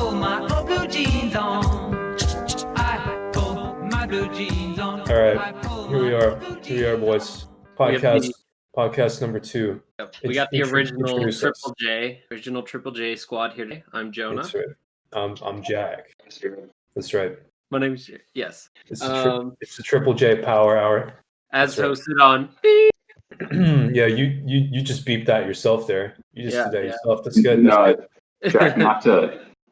pull my old blue jeans on. I pull my blue jeans on. All right, here we are, boys. Podcast number 2. We got the original Triple J squad here today. I'm Jonah. That's right. I'm Jack. That's right. My name's yes. It's the Triple J Power Hour. As hosted on. Yeah, you just beeped that yourself there. You just did that yourself. That's good. No, Jack,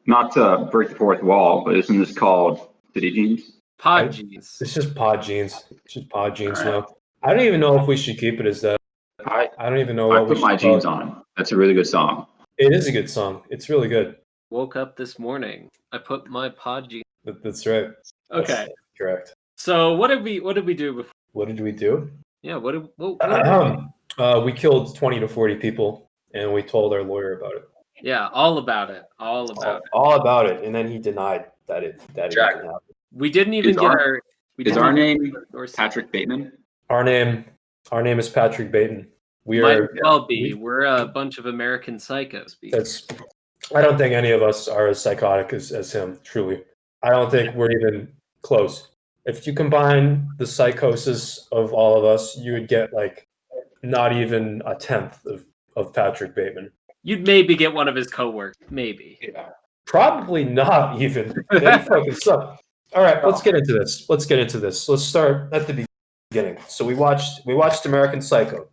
not to break the fourth wall, but isn't this called City Jeans? Pod Jeans. It's just Pod Jeans. It's just Pod Jeans now. I don't even know if we should keep it as that. I don't even know what I put my jeans on. That's a really good song. It is a good song. It's really good. Woke up this morning. I put my Pod Jeans. That's right. Okay. That's correct. So what did we do before? What did we do? Yeah, what did we killed 20 to 40 people, and we told our lawyer about it. Yeah, all about it. All about it. And then he denied that it didn't happen. We didn't even Is our name Patrick Bateman? Our name is Patrick Bateman. Might well be. We're a bunch of American psychos. I don't think any of us are as psychotic as him, truly. I don't think we're even close. If you combine the psychosis of all of us, you would get like not even a tenth of Patrick Bateman. You'd maybe get one of his coworkers. Maybe. Yeah. Probably not even. They fucking suck. All right, let's get into this. Let's start at the beginning. So we watched American Psycho.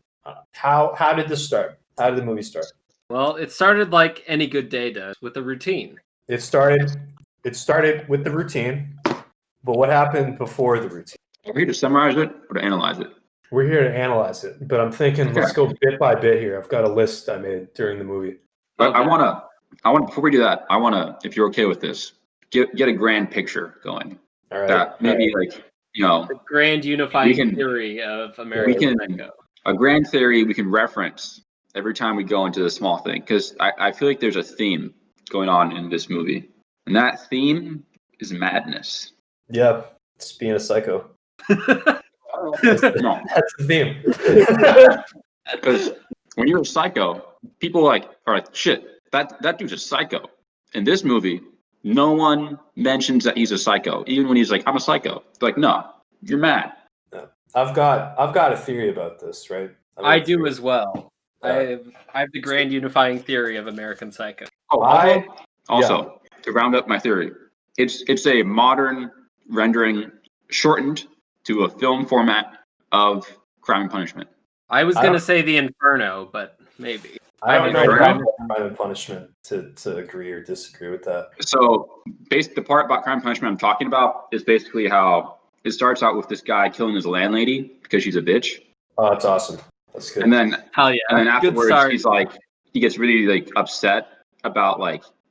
How did this start? How did the movie start? Well, it started like any good day does, with a routine. It started with the routine, but what happened before the routine? Are we here to summarize it or to analyze it? We're here to analyze it, but I'm thinking let's go bit by bit here. I've got a list I made during the movie. But I want to before we do that, I want to, if you're okay with this, get a grand picture going. All right. That maybe the grand unifying theory of American Psycho. A grand theory we can reference every time we go into the small thing, because I feel like there's a theme going on in this movie, and that theme is madness. Yeah, it's being a psycho. No, that's the theme. Because when you're a psycho, people are like, shit, that dude's a psycho. In this movie, no one mentions that he's a psycho, even when he's like, I'm a psycho. They're like, no, you're mad. Yeah. I've got a theory about this, right? I do as well. I have the grand unifying theory of American Psycho. Also, to round up my theory, it's a modern rendering shortened to a film format of Crime and Punishment. I was going to say the Inferno, but maybe. I don't know Crime and Punishment to agree or disagree with that. So, the part about Crime and Punishment I'm talking about is basically how it starts out with this guy killing his landlady because she's a bitch. Oh, that's awesome. That's good. And then, hell yeah. And then afterwards, he gets really upset about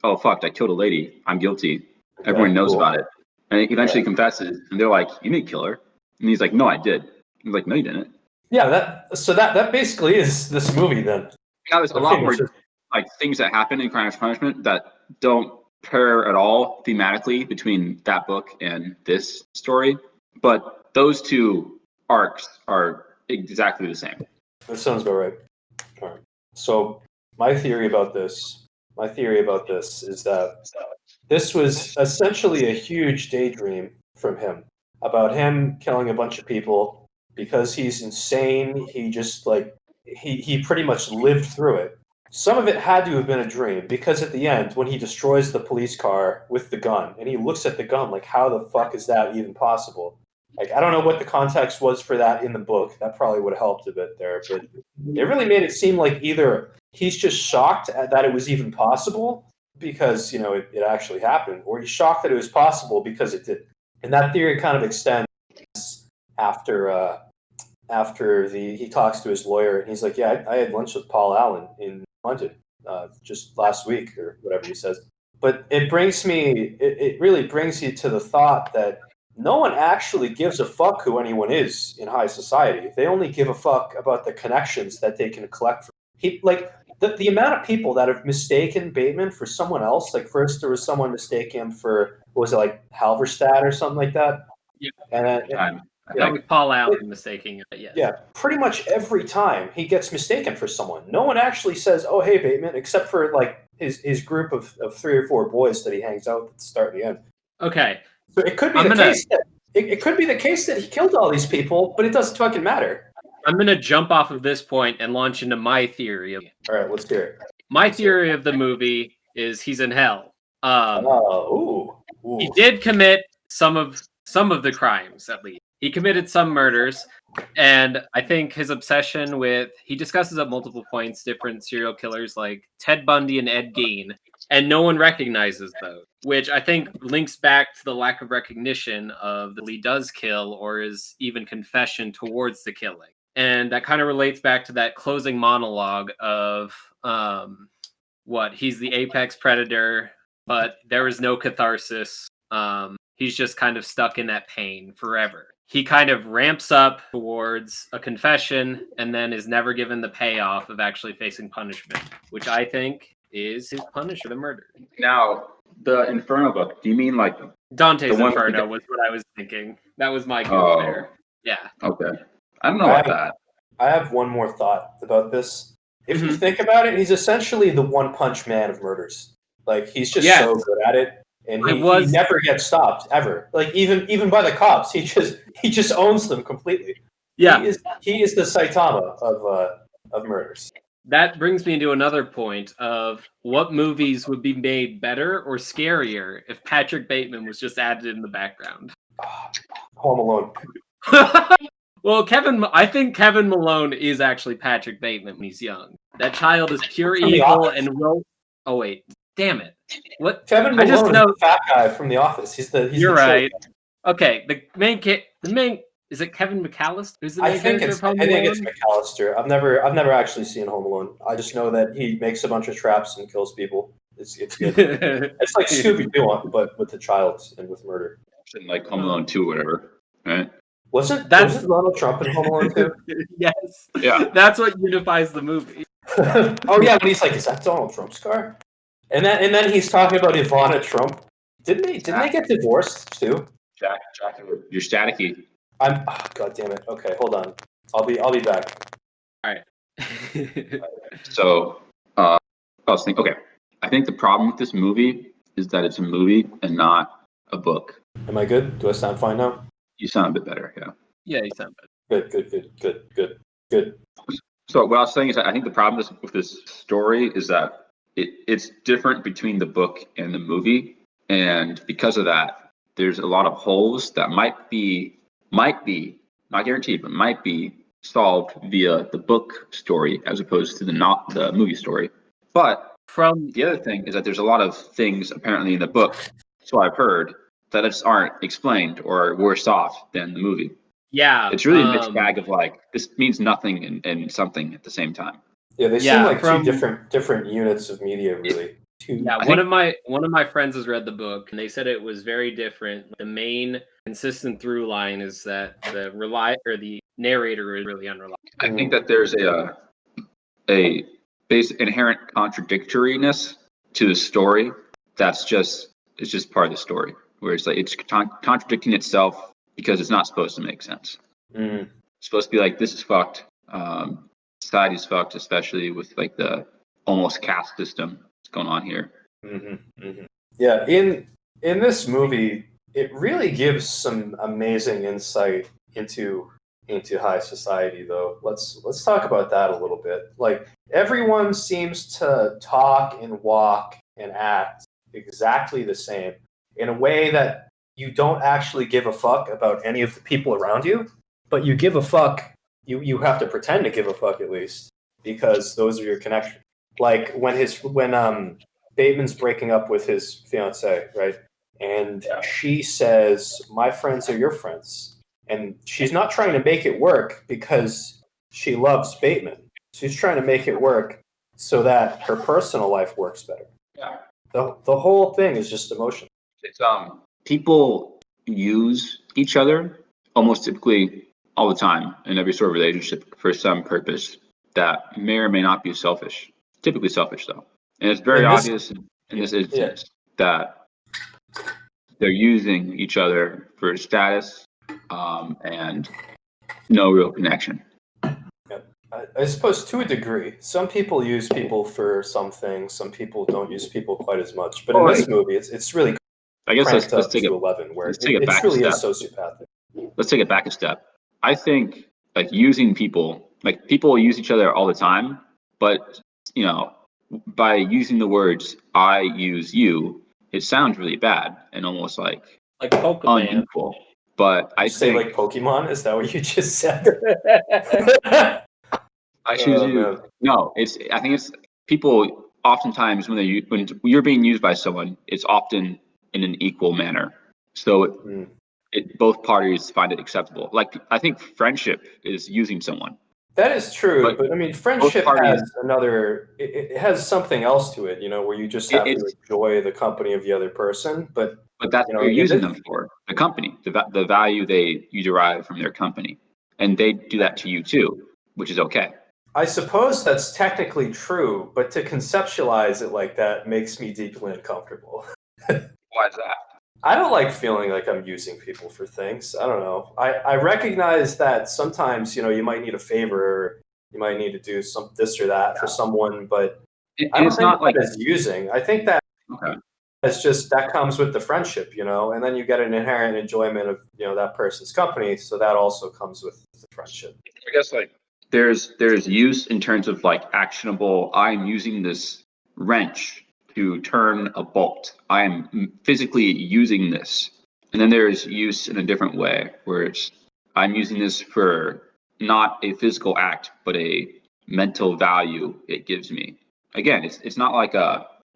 oh fuck, I killed a lady. I'm guilty. Everyone knows about it. And he eventually confesses, and they're like, "You didn't kill her." And he's like, "No, I did." He's like, "No, you didn't." Yeah, that basically is this movie then. Yeah, there's a lot more things that happen in Crime and Punishment that don't pair at all thematically between that book and this story, but those two arcs are exactly the same. That sounds about right. All right. So my theory about this is that this was essentially a huge daydream from him about him killing a bunch of people because he's insane. He just he pretty much lived through it. Some of it had to have been a dream because at the end, when he destroys the police car with the gun and he looks at the gun like, how the fuck is that even possible? I don't know what the context was for that in the book. That probably would have helped a bit there. But it really made it seem like either he's just shocked that it was even possible because, it actually happened, or he's shocked that it was possible because it did. And that theory kind of extends after he talks to his lawyer and he's like, yeah, I had lunch with Paul Allen in London just last week or whatever he says. But it really brings you to the thought that no one actually gives a fuck who anyone is in high society. They only give a fuck about the connections that they can collect from. The amount of people that have mistaken Bateman for someone else. Like first there was someone mistaking him for, what was it, Halverstad or something like that? Yeah. And that was Paul Allen mistaking it, yes. Yeah, pretty much every time he gets mistaken for someone. No one actually says, oh, hey, Bateman, except for his group of 3 or 4 boys that he hangs out with at the start and the end. Okay. So it could be it could be the case that he killed all these people, but it doesn't fucking matter. I'm gonna jump off of this point and launch into my theory. All right, let's hear it. My theory of the movie is he's in hell. Ooh. He did commit some of the crimes, at least. He committed some murders, and I think his obsession with, he discusses at multiple points different serial killers like Ted Bundy and Ed Gein, and no one recognizes those, which I think links back to the lack of recognition of the Lee does kill or is even confession towards the killing. And that kind of relates back to that closing monologue of he's the apex predator, but there is no catharsis. He's just kind of stuck in that pain forever. He kind of ramps up towards a confession and then is never given the payoff of actually facing punishment, which I think is his punishment for the murder. Now, the Inferno book, do you mean like Dante's Inferno was what I was thinking. That was my goof there. Yeah. Okay. I don't know about that. I have one more thought about this. If you think about it, he's essentially the one-punch man of murders. Like, he's just so good at it. And he never gets stopped ever. Like even by the cops, he just owns them completely. Yeah, he is the Saitama of murders. That brings me to another point of what movies would be made better or scarier if Patrick Bateman was just added in the background. Home Alone. Well, I think Kevin Malone is actually Patrick Bateman when he's young. That child is pure evil and will. Oh wait. Damn it! What? Kevin Malone is the fat guy from The Office. You're right. Okay, the main is it Kevin McAllister? Who's the main character of Home Alone? I think it's McAllister. I've never actually seen Home Alone. I just know that he makes a bunch of traps and kills people. It's good. It's like Scooby-Doo, but with the child and with murder. Like Home Alone 2 or whatever, right? Wasn't Donald Trump in Home Alone 2? Yes. Yeah. That's what unifies the movie. Oh yeah, when he's like, is that Donald Trump's car? And then he's talking about Ivana Trump. Didn't they get divorced too? Jack, you're staticky. God damn it. Okay, hold on. I'll be back. All right. So, I was thinking. Okay, I think the problem with this movie is that it's a movie and not a book. Am I good? Do I sound fine now? You sound a bit better. Yeah. Yeah, you sound better. Good. So what I was saying is that I think the problem with this story is that it's different between the book and the movie, and because of that, there's a lot of holes that might be not guaranteed, but might be solved via the book story as opposed to the movie story. But from the other thing is that there's a lot of things apparently in the book, so I've heard, that just aren't explained or worse off than the movie. Yeah, it's really a mixed bag of like this means nothing and something at the same time. Yeah, they seem like two different units of media, really. One of my friends has read the book, and they said it was very different. The main consistent through line is that the narrator is really unreliable. I think that there's a basic inherent contradictoriness to the story it's just part of the story, where it's like it's contradicting itself because it's not supposed to make sense. It's supposed to be like, this is fucked. Society's fucked, especially with like the almost caste system that's going on here. Yeah, in this movie, it really gives some amazing insight into high society, though. Let's talk about that a little bit. Like, everyone seems to talk and walk and act exactly the same in a way that you don't actually give a fuck about any of the people around you, but you give a fuck. You have to pretend to give a fuck at least, because those are your connections. Like when Bateman's breaking up with his fiancée, right? And she says, "My friends are your friends," and she's not trying to make it work because she loves Bateman. She's trying to make it work so that her personal life works better. Yeah. The whole thing is just emotion. It's people use each other almost typically all the time in every sort of relationship for some purpose that may or may not be selfish. Typically selfish, though. And it's very obvious in this instance that they're using each other for status and no real connection. I suppose to a degree. Some people use people for some things. Some people don't use people quite as much. But in this movie, it's really I guess cranked let's up take to it. 11, where Let's take it it back a truly is step. sociopathic. Let's take it back a step. I think like using people, like people use each other all the time, but you know, by using the words "I use you," it sounds really bad and almost like Pokemon. unequal. But I You say think like Pokemon? Is that what you just said? I choose Oh, you. man. No, I think it's people oftentimes when you're being used by someone, it's often in an equal manner. So Mm. both parties find it acceptable. Like I think friendship is using someone. That is true, but I mean, friendship parties- has another. It has something else to it, where you just have to enjoy the company of the other person. But that's what you're using them for. The company, the value you derive from their company, and they do that to you too, which is okay. I suppose that's technically true, but to conceptualize it like that makes me deeply uncomfortable. Why is that? I don't like feeling like I'm using people for things. I don't know. I recognize that sometimes, you might need a favor, or you might need to do this or that for someone, but I don't it's think not like that is using. I think that okay. it's just that comes with the friendship, and then you get an inherent enjoyment of, that person's company. So that also comes with the friendship. I guess like there's use in terms of like actionable. I'm using this wrench to turn a bolt. I'm physically using this, and then there's use in a different way where it's I'm using this for not a physical act but a mental value it gives me. Again, it's not like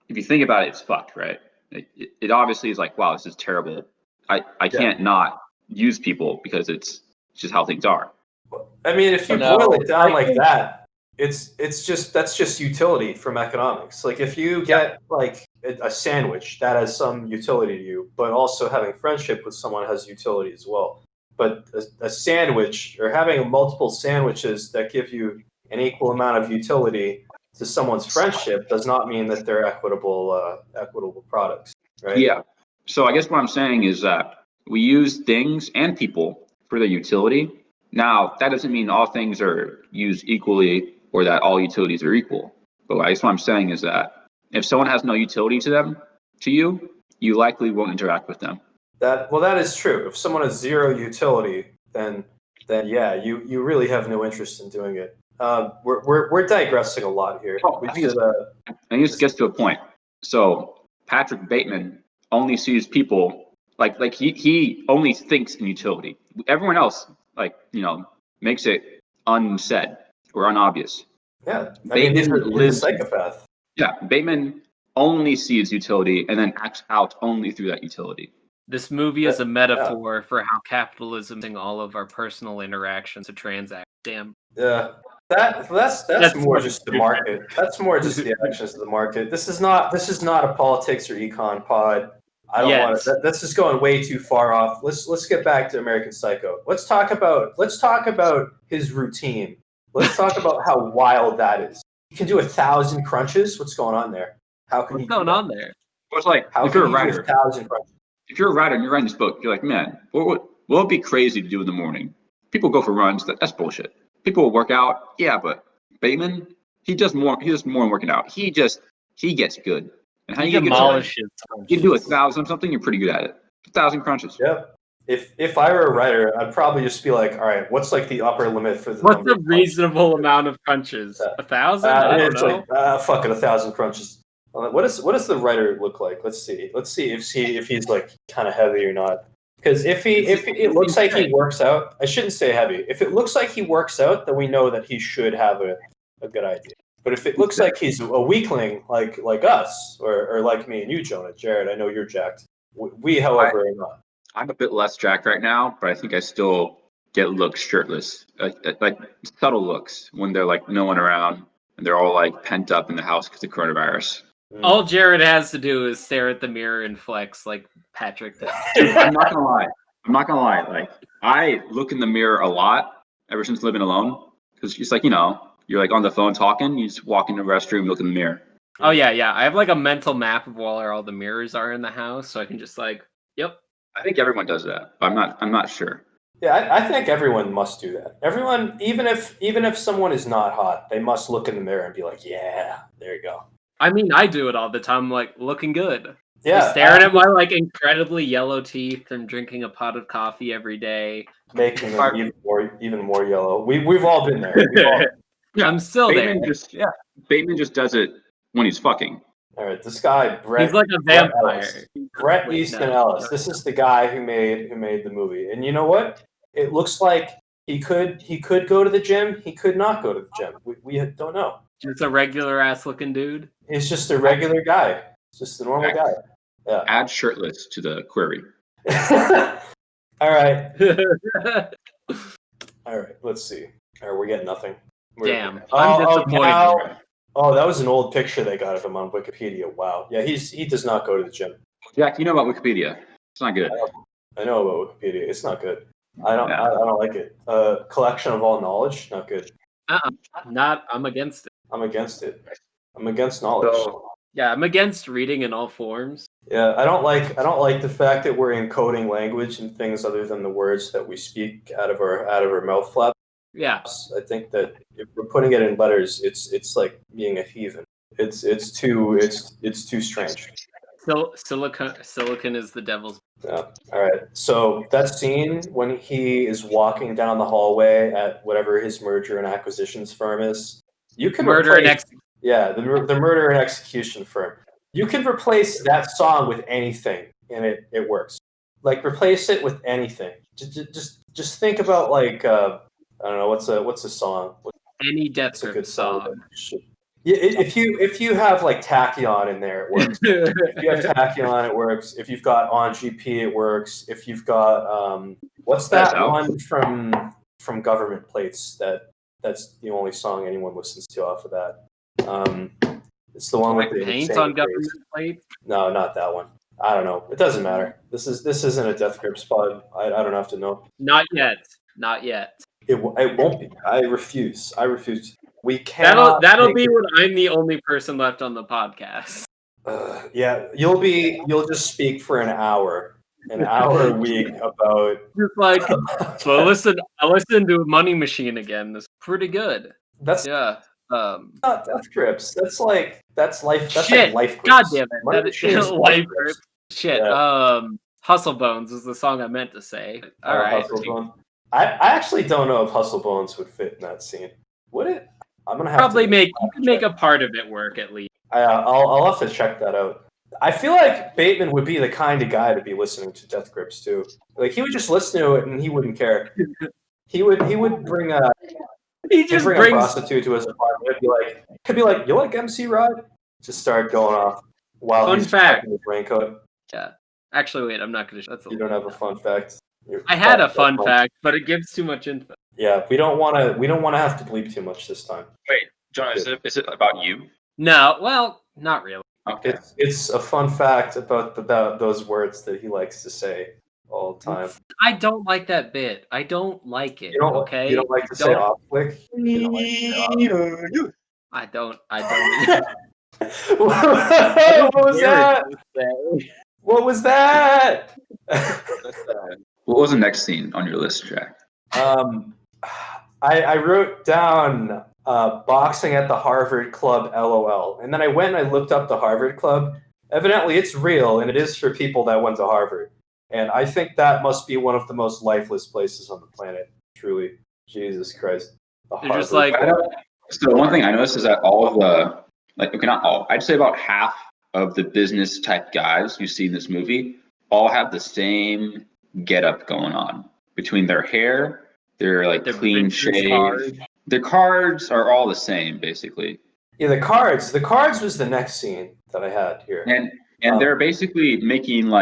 if you think about it, it's fucked, right? It obviously is like, wow, this is terrible. I can't not use people because it's just how things are. I mean, if you boil it down like that, that's just utility from economics. Like if you get like a sandwich, that has some utility to you, but also having friendship with someone has utility as well. But a sandwich, or having multiple sandwiches that give you an equal amount of utility to someone's friendship, does not mean that they're equitable products, right? Yeah. So I guess what I'm saying is that we use things and people for their utility. Now, that doesn't mean all things are used equally or that all utilities are equal. But I guess what I'm saying is that if someone has no utility to you, you likely won't interact with them. That is true. If someone has zero utility, then yeah, you really have no interest in doing it. We're digressing a lot here. I think this gets to a point. So Patrick Bateman only sees people like he only thinks in utility. Everyone else makes it unsaid or unobvious. Yeah, I mean, he's a psychopath. Yeah, Bateman only sees utility and then acts out only through that utility. This movie is a metaphor for how capitalism is all of our personal interactions to transact. Damn. Yeah. That's more just the market. That's more just the actions of the market. This is not a politics or econ pod. I don't want to. This is going way too far off. Let's get back to American Psycho. Let's talk about his routine. Let's talk about how wild that is. He can do 1,000 crunches. What's going on there? What's going on there? It's like if you're a writer, 1,000 crunches. If you're a writer and you're writing this book, you're like, man, what would be crazy to do in the morning? People go for runs. That's bullshit. People will work out. Yeah, but Bateman, he does more than working out. He gets good. And how you demolishes. You do 1,000 something, you're pretty good at it. 1,000 crunches. Yep. If I were a writer, I'd probably just be like, all right, what's like the upper limit for the What's the reasonable amount of crunches? 1,000? I don't know. Like, fuck it, 1,000 crunches. What does the writer look like? Let's see if he's like kind of heavy or not. Because if it looks like he works out, I shouldn't say heavy. If it looks like he works out, then we know that he should have a good idea. But if it looks like he's a weakling, like us, or like me and you, Jonah, Jared, I know you're jacked. We, however, are not. I'm a bit less jacked right now, but I think I still get looks shirtless, like subtle looks when they're like no one around and they're all like pent up in the house because of coronavirus. All Jared has to do is stare at the mirror and flex like Patrick does. Dude, I'm not gonna lie. Like I look in the mirror a lot ever since living alone because it's like you're like on the phone talking, you just walk in the restroom, look in the mirror. Oh yeah. I have like a mental map of where all the mirrors are in the house, so I can just like, yep. I think everyone does that. But I'm not sure. Yeah, I think everyone must do that. Everyone, even if someone is not hot, they must look in the mirror and be like, "Yeah, there you go." I mean, I do it all the time. I'm like, looking good. Yeah, Just staring at my like incredibly yellow teeth and drinking a pot of coffee every day. making them even more yellow. We've all been there. Yeah, I'm still Bateman there. Bateman just does it when he's fucking. All right, this guy Brett. He's like a Brett vampire. Ellis. Brett Wait, Easton no. Ellis. This is the guy who made the movie. And you know what? It looks like he could go to the gym. He could not go to the gym. We don't know. Just a regular ass looking dude. He's just a regular guy. Just a normal guy. Yeah. Add shirtless to the query. All right. All right. Let's see. All right, we're getting nothing. Damn. I'm disappointed. Oh, that was an old picture they got of him on Wikipedia. Wow. Yeah, he does not go to the gym. Jack, you know about Wikipedia. It's not good. I know about Wikipedia. It's not good. I don't like it. Collection of all knowledge, not good. I'm against it. I'm against it. I'm against knowledge. Yeah, I'm against reading in all forms. Yeah, I don't like the fact that we're encoding language and things other than the words that we speak out of our mouth flap. Yeah. I think that if we're putting it in letters, it's like being a heathen. It's too strange. So silicon is the devil's. Yeah. All right. So that scene when he is walking down the hallway at whatever his merger and acquisitions firm is, you can Murder and execution. Yeah, the murder and execution firm. You can replace that song with anything, and it works. Like replace it with anything. Just think about like I don't know what's a song. Any Death Grip song. Yeah, if you have like Tachyon in there, it works. If you have Tachyon, it works. If you've got On GP, it works. If you've got what's that one from Government Plates that's the only song anyone listens to off of that. It's the one with the Paint on Government Plates. No, not that one. I don't know. It doesn't matter. This isn't a Death Grip spot. I don't have to know. Not yet. It won't be. I refuse. We cannot. That'll be when I'm the only person left on the podcast. Yeah, you'll just speak for an hour a week about just like. So I listened to Money Machine again. It's pretty good. That's not Death Grips. That's life. That's shit. Like life grips. God damn it. That is life grips. Shit. Yeah. Hustle Bones is the song I meant to say. All right. I actually don't know if Hustle Bones would fit in that scene. Would it? I'm gonna have probably make a part of it work at least. I'll have to check that out. I feel like Bateman would be the kind of guy to be listening to Death Grips too. Like he would just listen to it and he wouldn't care. He would bring a a prostitute to his apartment. He'd be like, "You like MC Rod?" Just start going off while he's in his raincoat. Yeah. Actually, wait. I'm not gonna. You don't have a fun fact. I had a fun fact, but it gives too much info. Yeah, we don't want to have to bleep too much this time. Wait, John, is it about you? No, well, not really. Okay. It's a fun fact about those words that he likes to say all the time. I don't like that bit. I don't like it. You don't like to say off flick? I don't. What was that? What was that? What was the next scene on your list, Jack? I wrote down boxing at the Harvard Club, LOL. And then I went and I looked up the Harvard Club. Evidently, it's real, and it is for people that went to Harvard. And I think that must be one of the most lifeless places on the planet. Truly. Jesus Christ. Just like... So one thing I noticed is that all of the... not all. I'd say about half of the business-type guys you see in this movie all have the same get-up going on. Between their hair, their clean shave. Their cards are all the same, basically. Yeah, the cards. The cards was the next scene that I had here. And they're basically making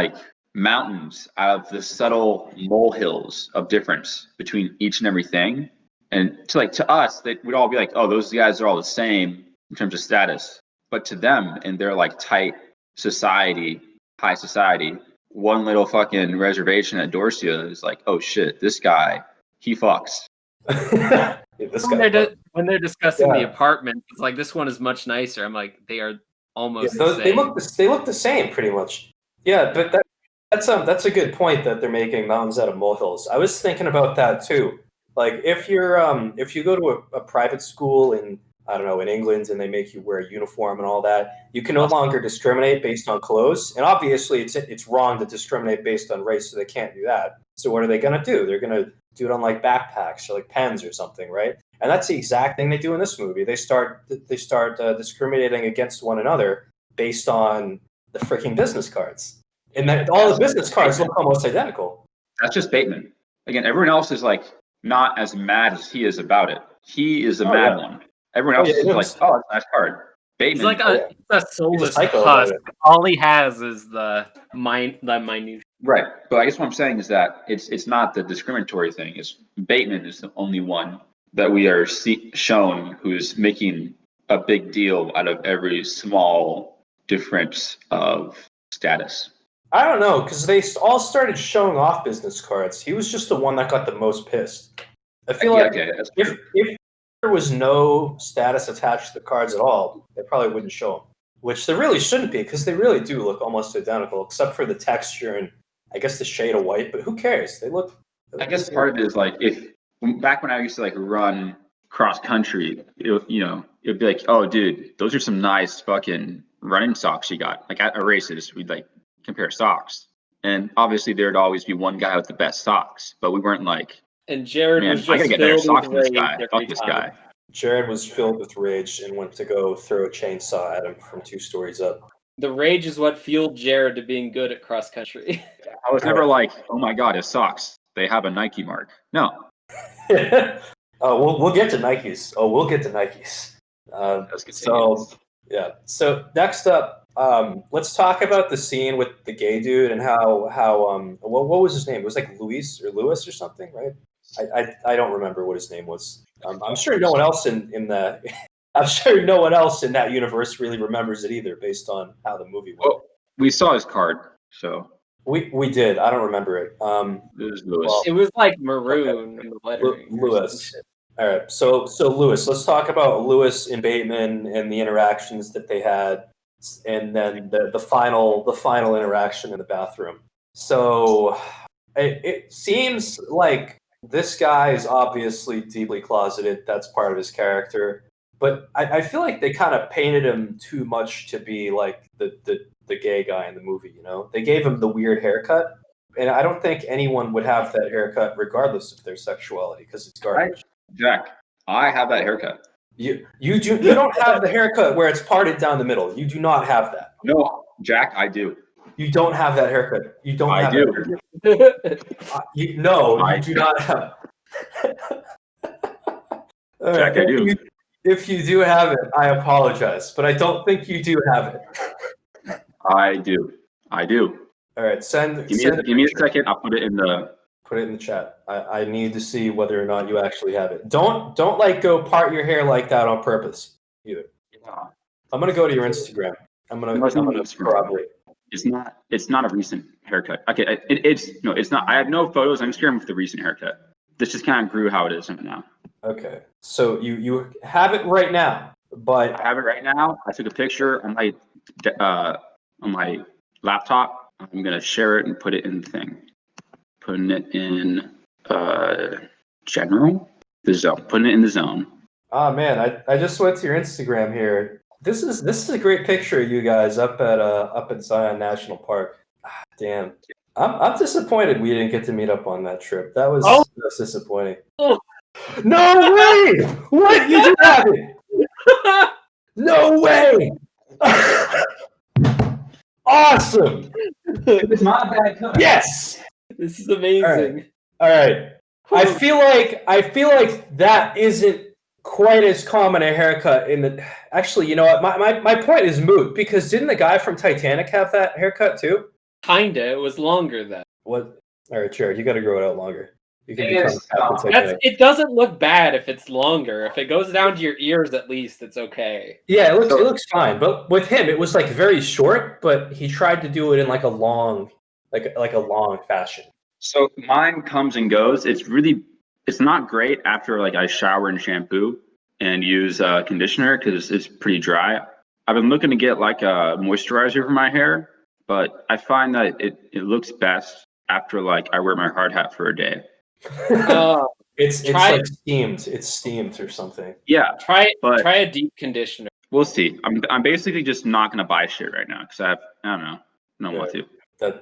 mountains out of the subtle molehills of difference between each and everything. And to us, they would all be like, oh, those guys are all the same in terms of status. But to them, in their tight society, high society, one little fucking reservation at Dorsia is like, oh shit, this guy, he fucks. When they're discussing the apartment, it's like this one is much nicer. I'm like, they are almost the same. They look the same pretty much. Yeah, but That's a good point that they're making mountains out of molehills. I was thinking about that too. Like if you go to a private school in, I don't know, in England, and they make you wear a uniform and all that, you can no longer discriminate based on clothes. And obviously it's wrong to discriminate based on race, so they can't do that. So what are they gonna do? They're gonna do it on like backpacks or like pens or something, right? And that's the exact thing they do in this movie. They start discriminating against one another based on the freaking business cards. And that all the business cards look almost identical. That's just Bateman. Again, everyone else is like not as mad as he is about it. He is the mad one. Everyone else is like, oh, that's a nice card. Bateman. He's like a soulless psycho husk. about it. All he has is the minute. Right. But I guess what I'm saying is that it's not the discriminatory thing. It's Bateman is the only one that we are shown who is making a big deal out of every small difference of status. I don't know, because they all started showing off business cards. He was just the one that got the most pissed. I feel like if there was no status attached to the cards at all, they probably wouldn't show them. Which there really shouldn't be, because they really do look almost identical, except for the texture and I guess the shade of white. But who cares? They look. I guess part of it is like back when I used to like run cross country, it'd be like, oh, dude, those are some nice fucking running socks you got. Like at races, we'd like compare socks, and obviously there'd always be one guy with the best socks, but we weren't like, and Jared was just I gotta get better socks filled than with this guy. rage Fuck this guy. Jared was filled with rage and went to go throw a chainsaw at him from 2 stories up. The rage is what fueled Jared to being good at cross country. I was never like, oh my god, his socks, they have a Nike mark. No. Oh, we'll get to Nikes. We'll get to Nikes. So next up, let's talk about the scene with the gay dude and how what was his name? It was like Luis or something, right? I don't remember what his name was. I'm sure no one else I'm sure no one else in that universe really remembers it either, based on how the movie went. Well, we saw his card, so we did. I don't remember it. It was Lewis. It was like maroon in the lettering. Lewis. All right. So Lewis, let's talk about Lewis and Bateman and the interactions that they had, and then the final interaction in the bathroom. So it seems like this guy is obviously deeply closeted. That's part of his character. But I feel like they kind of painted him too much to be like the gay guy in the movie, you know? They gave him the weird haircut, and I don't think anyone would have that haircut regardless of their sexuality, because it's garbage. Jack, I have that haircut. You don't have the haircut where it's parted down the middle. You do not have that. No, Jack, I do. You don't have that haircut. You don't I have do. that haircut. You do not have. Jack, I do. If you do have it, I apologize, but I don't think you do have it. I do. All right, Give me a second. I'll put it in the chat. I need to see whether or not you actually have it. Don't like go part your hair like that on purpose either. Yeah. I'm gonna go to your Instagram. I'm gonna corroborate. It's not a recent haircut. Okay, it's not. I have no photos on Instagram with the recent haircut. This just kind of grew how it is now. Okay, so you have it right now, but I have it right now. I took a picture on my laptop. I'm gonna share it and put it in the thing. Putting it in general, the zone. Putting it in the zone. Oh man, I just went to your Instagram here. This is a great picture of you guys up at Zion National Park. Ah, damn, I'm disappointed we didn't get to meet up on that trip. That was disappointing. Oh. No way! What? You do have it? No way! Awesome! It's not a bad cut. Yes! This is amazing. All right. I feel like that isn't quite as common a haircut in the. Actually, you know what? My point is moot, because didn't the guy from Titanic have that haircut too? Kinda. It was longer then. What? All right, Jared, you got to grow it out longer. You can it doesn't look bad if it's longer. If it goes down to your ears, at least it's okay. Yeah, it looks fine. But with him, it was like very short, but he tried to do it in like a long, like a long fashion. So mine comes and goes. It's not great after like I shower and shampoo and use conditioner because it's pretty dry. I've been looking to get like a moisturizer for my hair, but I find that it looks best after like I wear my hard hat for a day. It's Try- like steamed. It's steamed or something. Yeah, Try but a deep conditioner. we'll see. I'm basically just not gonna buy shit right now because I don't want to.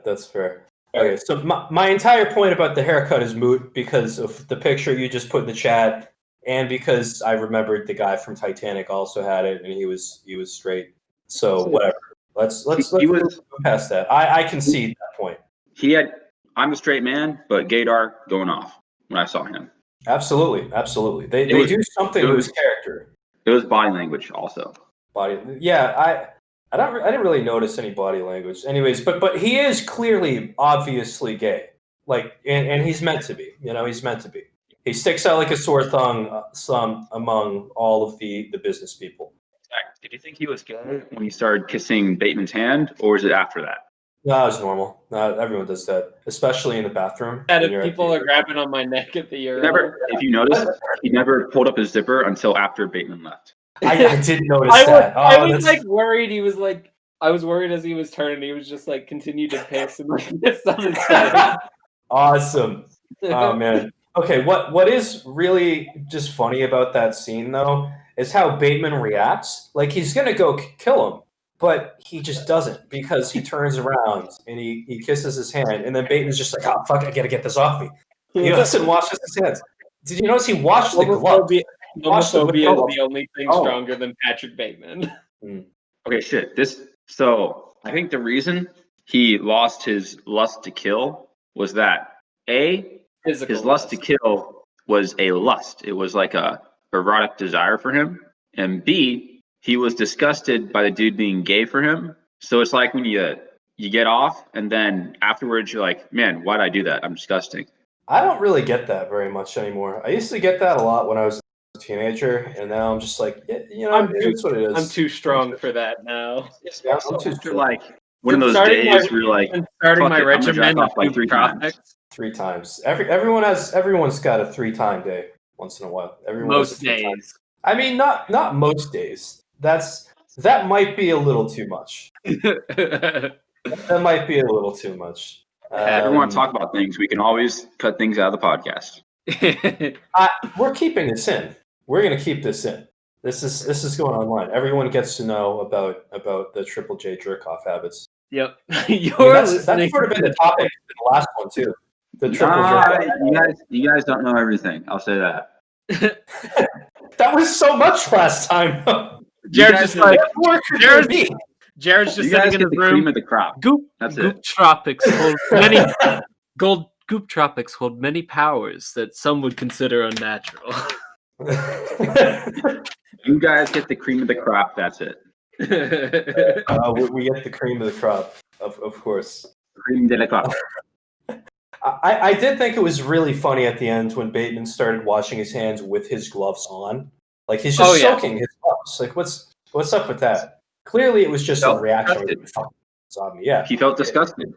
That's fair. Okay, so my entire point about the haircut is moot because of the picture you just put in the chat, and because I remembered the guy from Titanic also had it, and he was straight. So whatever. Let's move past that. I concede that point. I'm a straight man, but gaydar going off when I saw him. Absolutely. They do something with his character. It was body language also. Body. Yeah, I didn't really notice any body language. Anyways, but he is clearly, obviously gay. Like, and he's meant to be. He's meant to be. He sticks out like a sore thumb among all of the business people. Did you think he was gay when he started kissing Bateman's hand, or is it after that? No, it's normal. Everyone does that, especially in the bathroom. If people are grabbing on my neck at the urinal. If you notice, he never pulled up his zipper until after Bateman left. I did notice that. I was like worried. He was like, I was worried as he was turning. He was just like continued to piss and like pissed on his face. Awesome. Oh man. Okay, what is really just funny about that scene though is how Bateman reacts. Like he's gonna go kill him, but he just doesn't because he turns around and he kisses his hand, and then Bateman's just like, "Oh fuck, I gotta get this off me." He doesn't wash his hands. Did you notice he washed the glove? Homophobia is the only thing stronger than Patrick Bateman. Okay, shit. So I think the reason he lost his lust to kill was that his lust to kill was a lust. It was like a erotic desire for him, and B, he was disgusted by the dude being gay for him. So it's like when you get off, and then afterwards you're like, man, why'd I do that? I'm disgusting. I don't really get that very much anymore. I used to get that a lot when I was a teenager, and now I'm just like, it's what it is. I'm too strong for that now. Yeah, I'm too strong. Like one of those days where you're like, starting my regimen of like 3 times. 3 times. Everyone's got a 3-time day once in a while. Most days. I mean, not most days. That might be a little too much. That might be a little too much. If we want to talk about things, we can always cut things out of the podcast. We're keeping this in. We're going to keep this in. This is going online. Everyone gets to know about the Triple J jerk-off habits. Yep. That's sort of been the topic in the last one too. The triple jerk-off. You guys don't know everything. I'll say that. That was so much last time. Jared's just like Jared's just sitting in his room. Cream of the crop. Goop tropics hold many goop tropics hold many powers that some would consider unnatural. You guys get the cream of the crop. That's it. We get the cream of the crop, of course. Cream de la crop. I did think it was really funny at the end when Bateman started washing his hands with his gloves on. Like he's just soaking his gloves. Like what's up with that? Clearly, it was just a reaction. Yeah, He felt disgusted.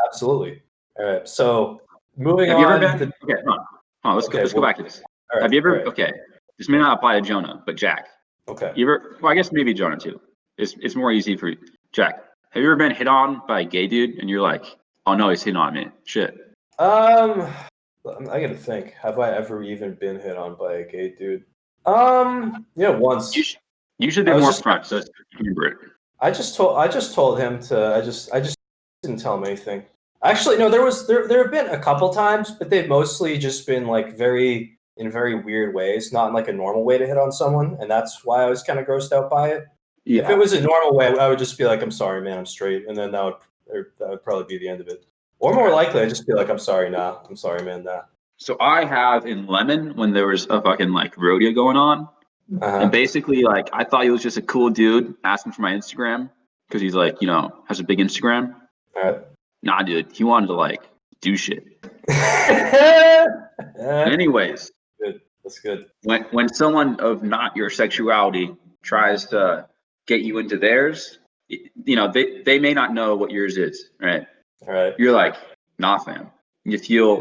Absolutely. All right. So moving on. Okay, hold on. Let's go back to this. Right, have you ever? Right. Okay, this may not apply to Jonah, but Jack. Okay. You ever? Well, I guess maybe Jonah too. It's more easy for Jack. Have you ever been hit on by a gay dude and you're like, oh no, he's hitting on me? Shit. I gotta think. Have I ever even been hit on by a gay dude? Once. You should be more front, so remember it. I just told him to. I just didn't tell him anything. Actually, no. There have been a couple times, but they've mostly just been like in very weird ways, not in like a normal way to hit on someone, and that's why I was kind of grossed out by it. Yeah. If it was a normal way, I would just be like, "I'm sorry, man, I'm straight," and then that would probably be the end of it. Or more likely, I'd just be like, "I'm sorry, nah. I'm sorry, man, nah." So I have in Lemon when there was a fucking like rodeo going on. And basically, like, I thought he was just a cool dude asking for my Instagram because he's like, has a big Instagram. All right. Nah, dude, he wanted to like do shit. Anyways, good. That's good. When someone of not your sexuality tries to get you into theirs, they may not know what yours is, right? All right. You're like, nah, fam. You feel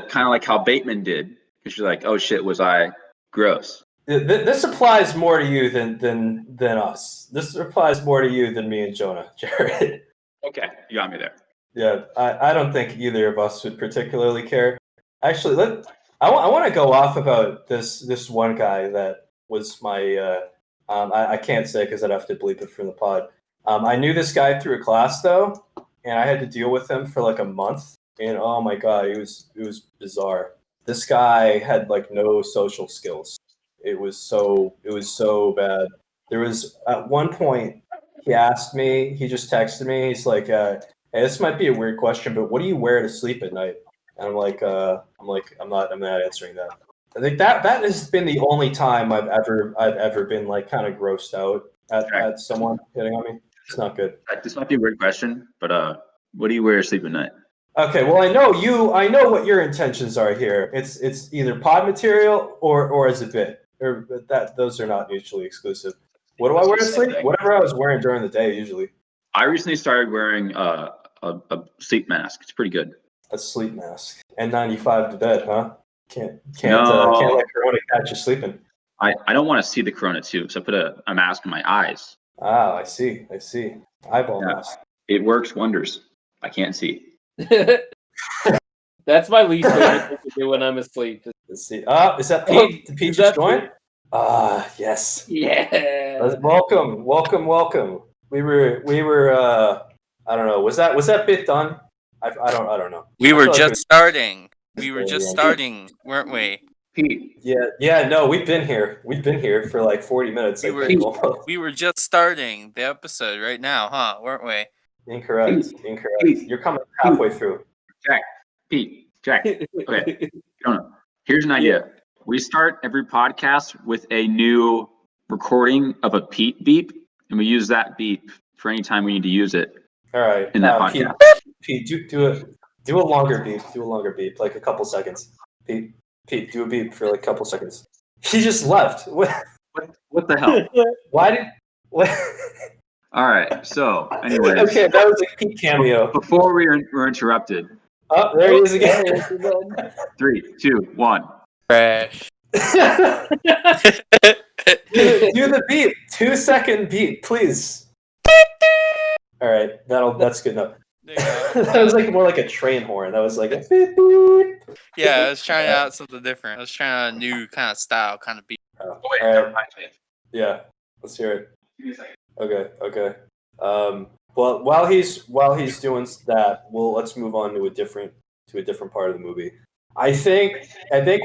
kind of like how Bateman did because you're like, oh shit, was I gross? This applies more to you than us. This applies more to you than me and Jonah, Jared. Okay, you got me there. Yeah, I don't think either of us would particularly care. Actually, I want to go off about this one guy that was my. I can't say because I'd have to bleep it from the pod. I knew this guy through a class though, and I had to deal with him for like a month. And oh my god, it was bizarre. This guy had like no social skills. It was so bad. There was at one point he asked me. He just texted me. He's like, "Hey, this might be a weird question, but what do you wear to sleep at night?" And I'm not answering that. I think that has been the only time I've ever been like kind of grossed out at someone hitting on me. It's not good. This might be a weird question, but what do you wear to sleep at night? Okay, well I know what your intentions are here. It's either pod material or as a bit. Or that those are not mutually exclusive. What do I wear to sleep? Whatever I was wearing during the day usually. I recently started wearing a sleep mask. It's pretty good. A sleep mask. N95 to bed, huh? Can't No. let Corona catch you sleeping. I don't want to see the corona too, so I put a mask on my eyes. Ah, I see. Eyeball Yeah. mask. It works wonders. I can't see. That's my least favorite thing to do when I'm asleep. Let's see. Is that Pete? Did Pete just join? Ah, yes. Yeah. Welcome. We were. I don't know. Was that bit done? I don't know. We were feel like just starting. We were Yeah, just yeah. starting, weren't we? Pete, Yeah. No, we've been here. We've been here for like 40 minutes. We I were- think, almost. We were just starting the episode right now, huh? Weren't we? Incorrect. You're coming halfway through. Pete, Jack. Okay. No. Here's an idea. We start every podcast with a new recording of a Pete beep, and we use that beep for any time we need to use it All right. in that podcast. Pete, do a longer beep. Do a longer beep, like a couple seconds. Pete, do a beep for like a couple seconds. He just left. What the hell? Why did? What? All right. So, anyways, Okay, that was a Pete cameo. before we were interrupted, Oh, there he is again. 3, 2, 1. Crash. Do the beep. 2-second beep, please. All right, that's good enough. There you go. That was like more like a train horn. That was like a beep, beep. Yeah, I was trying out something different. I was trying out a new kind of style, kind of beat. Oh, Wait, all never right. mind me. Yeah, let's hear it. Give me a second. Okay. Well, while he's doing that, let's move on to a different part of the movie. I think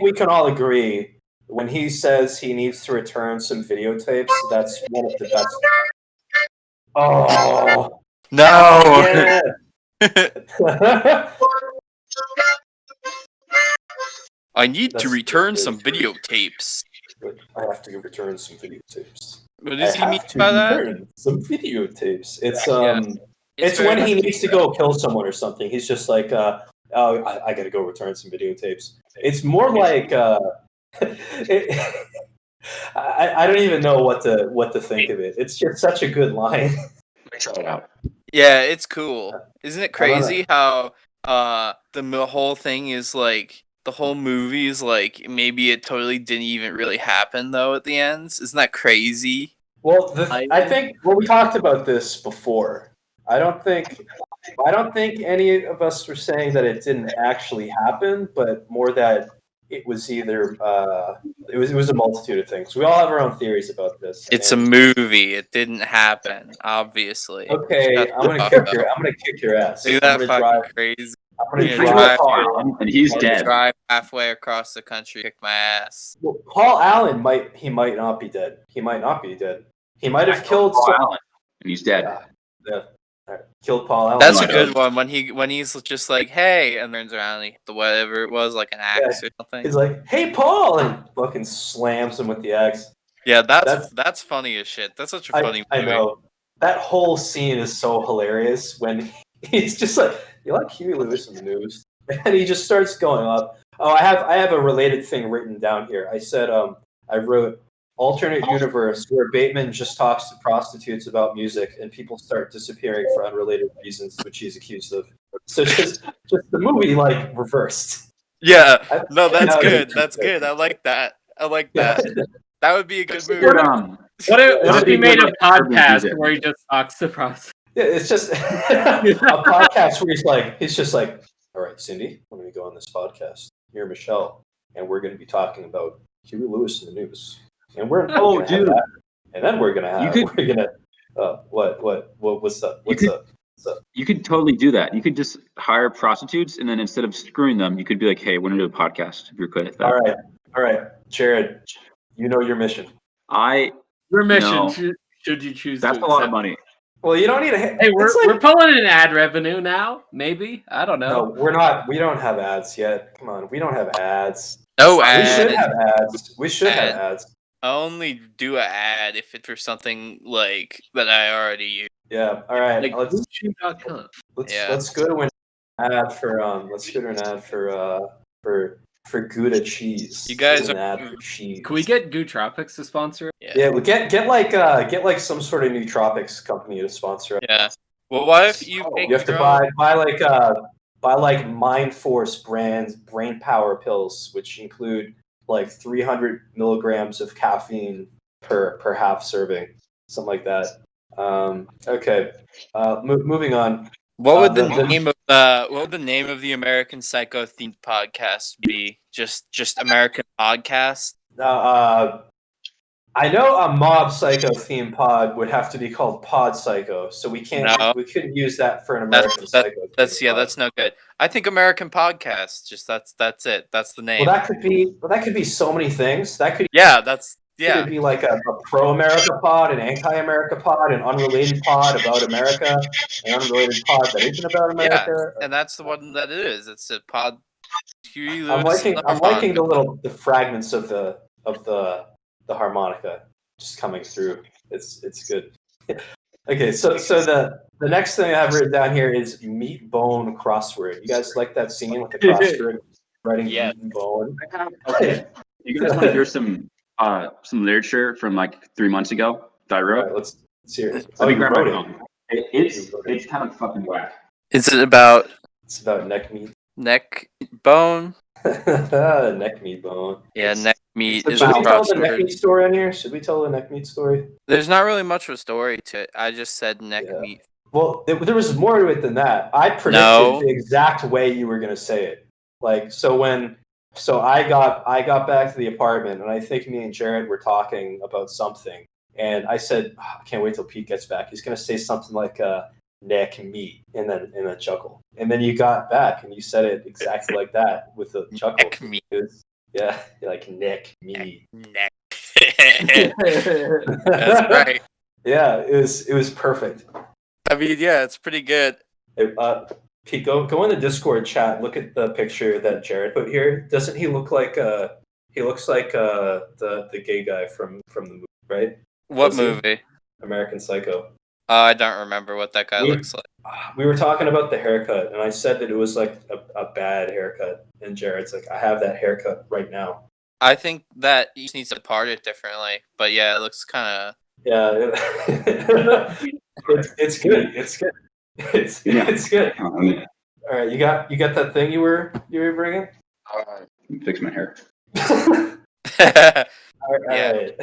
we can all agree when he says he needs to return some videotapes. That's one of the best. Oh No! yeah. I need That's to return good. some videotapes. I have to return some videotapes. What does he I mean have to by that? return some videotapes. It's Yeah. It's very when he much- needs to go kill someone or something. He's just like, I got to go return some videotapes. It's more like, I don't even know what to think of it. It's just such a good line. Try it out. Yeah, it's cool. Isn't it I love crazy how the whole thing is like the whole movie is like maybe it totally didn't even really happen though at the end? Isn't that crazy? Well, I think we talked about this before. I don't think any of us were saying that it didn't actually happen, but more that it was either it was a multitude of things. We all have our own theories about this. It's a movie. It didn't happen, obviously. Okay, Shut I'm the gonna fuck kick up. your ass. Isn't I'm that gonna fucking drive. crazy? I'm gonna Yeah, drive. drive. And he's Yeah, dead. Drive halfway across the country, kick my ass. Well, Paul Allen might not be dead. He might not be dead. He might have killed Paul someone. Allen, and he's dead. Yeah. All right. Killed Paul Allen. That's a my good one when he's just like, hey, and turns around and he hit the whatever it was, like an axe or something. He's like, "Hey, Paul," and fucking slams him with the axe. Yeah, that's funny as shit. That's such a funny movie. I know. That whole scene is so hilarious when he's just like, "You like Huey Lewis in the news?" And he just starts going up. Oh, I have a related thing written down here. I said, I wrote alternate universe where Bateman just talks to prostitutes about music and people start disappearing for unrelated reasons, which he's accused of. So just the movie like reversed. Yeah, I- no, that's Yeah, good. okay. That's good. I like that. Yeah. That would be a good movie. What if he made a Like, urban podcast music. where he just talks to prostitutes? Yeah, it's just a podcast where he's just like, all right, Cindy, I'm going to go on this podcast. You're Michelle, and we're going to be talking about Huey Lewis in the news. And we're gonna have that. And then we're going to have, what's up? What's up? You could totally do that. You could just hire prostitutes, and then instead of screwing them, you could be like, "Hey, we're gonna do a podcast." If you're good at that. All right, Jared. You know your mission. Your mission. Should you choose? That's a lot of money. Well, you don't need a. Hey, we're pulling in ad revenue now. Maybe, I don't know. No, we're not. We don't have ads yet. Come on, we don't have ads. No We ad. should have ads. We should have ads. I only do an ad if it's for something like that I already use. Yeah. All right. Like let's go to an ad for Gouda cheese. You guys an are. ad for cheese. Can we get Gootropics to sponsor it? Yeah. We get like some sort of nootropics company to sponsor it. Yeah. Well, what if you make You have to buy like Mind Force brands brain power pills, which include like 300 milligrams of caffeine per half serving, something like that. Okay. Moving on. What would the name of the American Psycho themed podcast be? Just American Podcast? I know a Mob Psycho theme pod would have to be called Pod Psycho, so we can't. No. We couldn't use that for an American Psycho. That's no good. I think American Podcast. Just that's it. That's the name. Well, that could be so many things. That could it could be like a pro-America pod, an anti-America pod, an unrelated pod about America, an unrelated pod that isn't about America. Yeah, and that's the one that it is. It's a pod. I'm liking the fragments of the harmonica just coming through. It's good. Okay, so the next thing I have written down here is meat bone crossword. You guys like that scene with the crossword writing meat and bone? Okay. You guys want to hear some literature from like 3 months ago that I wrote? Right, let's hear it. Let me grab wrote my phone. It's kind of fucking whack. Is it about It's about neck meat. neck bone? Neck meat bone. Yeah, neck meat is Should a we tell the neck crossword. meat story on here? Should we tell the neck meat story? There's not really much of a story to it. I just said neck meat. Well, there was more to it than that. I predicted the exact way you were going to say it. Like, so I got back to the apartment, and I think me and Jared were talking about something, and I said, I can't wait till Pete gets back. He's going to say something like neck meat, and then chuckle. And then you got back, and you said it exactly like that with a chuckle. Neck meat. Yeah, you're like neck meat. Neck. That's right. Yeah, it was perfect. I mean, yeah, it's pretty good. Pete, go in the Discord chat. Look at the picture that Jared put here. Doesn't he look like he looks like the gay guy from the movie, right? What movie? American Psycho. I don't remember what that guy looks like. We were talking about the haircut, and I said that it was like a bad haircut, and Jared's like, I have that haircut right now. I think that he just needs to part it differently, but yeah, it looks kind of. Yeah, it's good. It's good. It's good. All right, you got that thing you were bringing? Fix my hair. All right.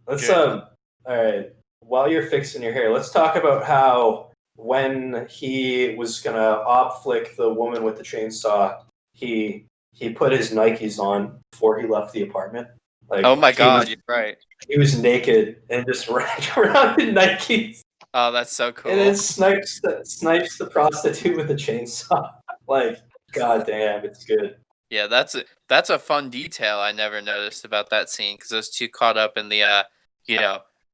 Let's all right. While you're fixing your hair, let's talk about how when he was gonna op flick the woman with the chainsaw, he put his Nikes on before he left the apartment. Like, oh my god, you're right. He was naked and just ran around in Nikes. Oh, that's so cool. And then snipes the prostitute with a chainsaw. Like, goddamn, it's good. Yeah, that's a fun detail I never noticed about that scene because I was too caught up in the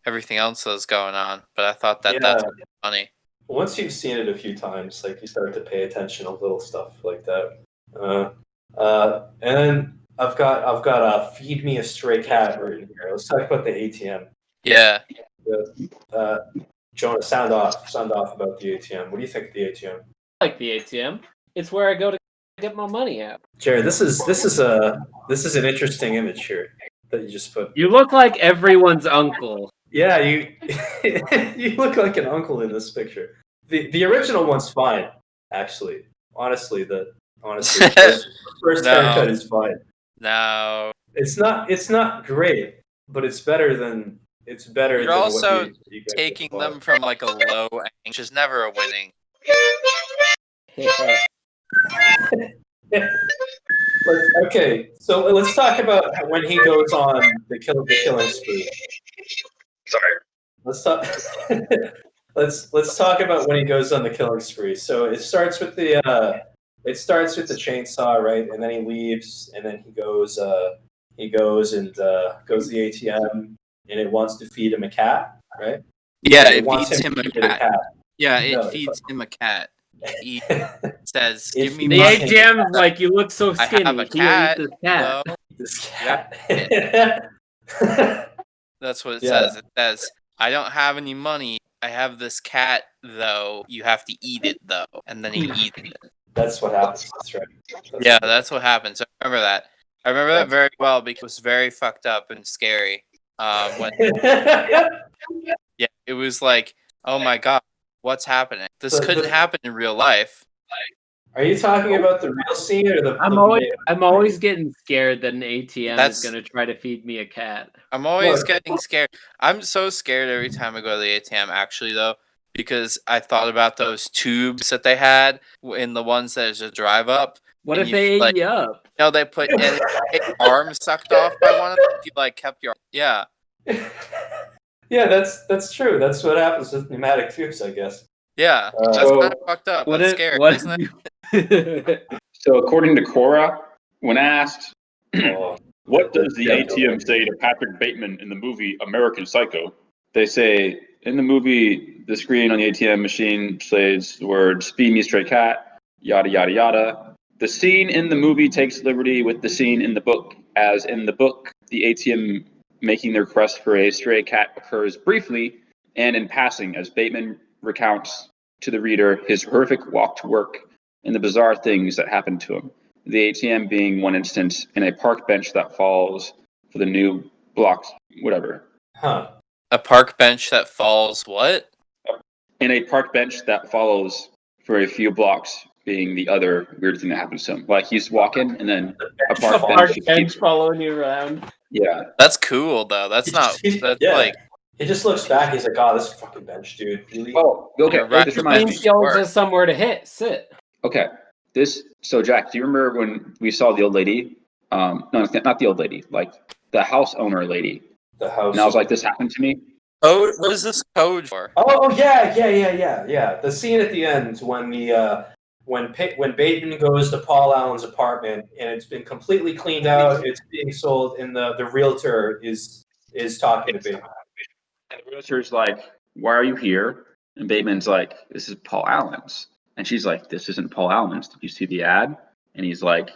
everything else that was going on. But I thought that's funny. Once you've seen it a few times, like you start to pay attention to little stuff like that. And then I've got a feed me a stray cat written here. Let's talk about the ATM. Yeah. Jonah, sound off about the ATM. What do you think of the ATM? I like the ATM. It's where I go to get my money out. Jared, this is an interesting image here that you just put. You look like everyone's uncle. Yeah, you you look like an uncle in this picture. The original one's fine, actually. Honestly, the first haircut is fine. No. It's not great, but it's better than it's better You're than also what you get taking for. them from like a low angle, which is never a winning. Okay, so let's talk about when he goes on the killing spree. Sorry. Let's talk. let's talk about when he goes on the killing spree. So it starts with the chainsaw, right? And then he leaves, and then he goes and goes to the ATM, and it wants to feed him a cat, right? Yeah, It it wants feeds him him to a feed it cat. Yeah, it No, feeds him a cat. He says, It "Give me The feeds money." him- ATM's like, you look so I skinny. have a Here, eat cat, this cat. though. this Yep. cat. That's what it Yeah. says. It says, "I don't have any money. I have this cat, though. You have to eat it, though." And then he eats it. That's what happens. That's right. Yeah, that's what happens. I remember that. I remember that very well because it was very fucked up and scary. When yeah, it was like, oh my god, what's happening? This So couldn't the- happen in real life. Are you talking about the real scene or the? I'm always getting scared that an ATM That's- is gonna try to feed me a cat. I'm always Look. getting scared. I'm so scared every time I go to the ATM, actually, though, because I thought about those tubes that they had in the ones that is a drive up. What And if they ate like, you up? you know, they put and arms sucked off by one of them. If you like kept your yeah. Yeah, that's true. That's what happens with pneumatic tubes, I guess. Yeah, that's So- kind of fucked up. What That's if scary, what isn't it? it? So according to Cora, when asked, Oh, what does the Yeah. ATM say to Patrick Bateman in the movie American Psycho? They say, in the movie, the screen on the ATM machine says the words, feed me stray cat, yada, yada, yada. The scene in the movie takes liberty with the scene in the book, as in the book, the ATM making the request for a stray cat occurs briefly and in passing as Bateman recounts to the reader his horrific walk to work and the bizarre things that happened to him. The ATM being one instance in a park bench that falls for the new blocks, whatever. Huh. A park bench that falls. What? In a park bench that follows for a few blocks being the other weird thing that happens to him. Like he's walking and then a park bench just keeps. following you around. Yeah. That's cool though. That's not. That's Yeah. like He just looks back. He's like, "Oh, this fucking bench, dude. Really?" Oh, okay. You're right. This The reminds bench me. Means he always has somewhere to sit. Okay. So Jack, do you remember when we saw the old lady? No, not the old lady, like the house owner lady. The house. And I was like, this happened to me. code. What is this code for? Oh yeah. The scene at the end when the when Bateman goes to Paul Allen's apartment and it's been completely cleaned out, it's being sold, and the realtor is talking to Bateman. And the realtor's like, why are you here? And Bateman's like, this is Paul Allen's. And she's like, this isn't Paul Allen's. Did you see the ad? And he's like,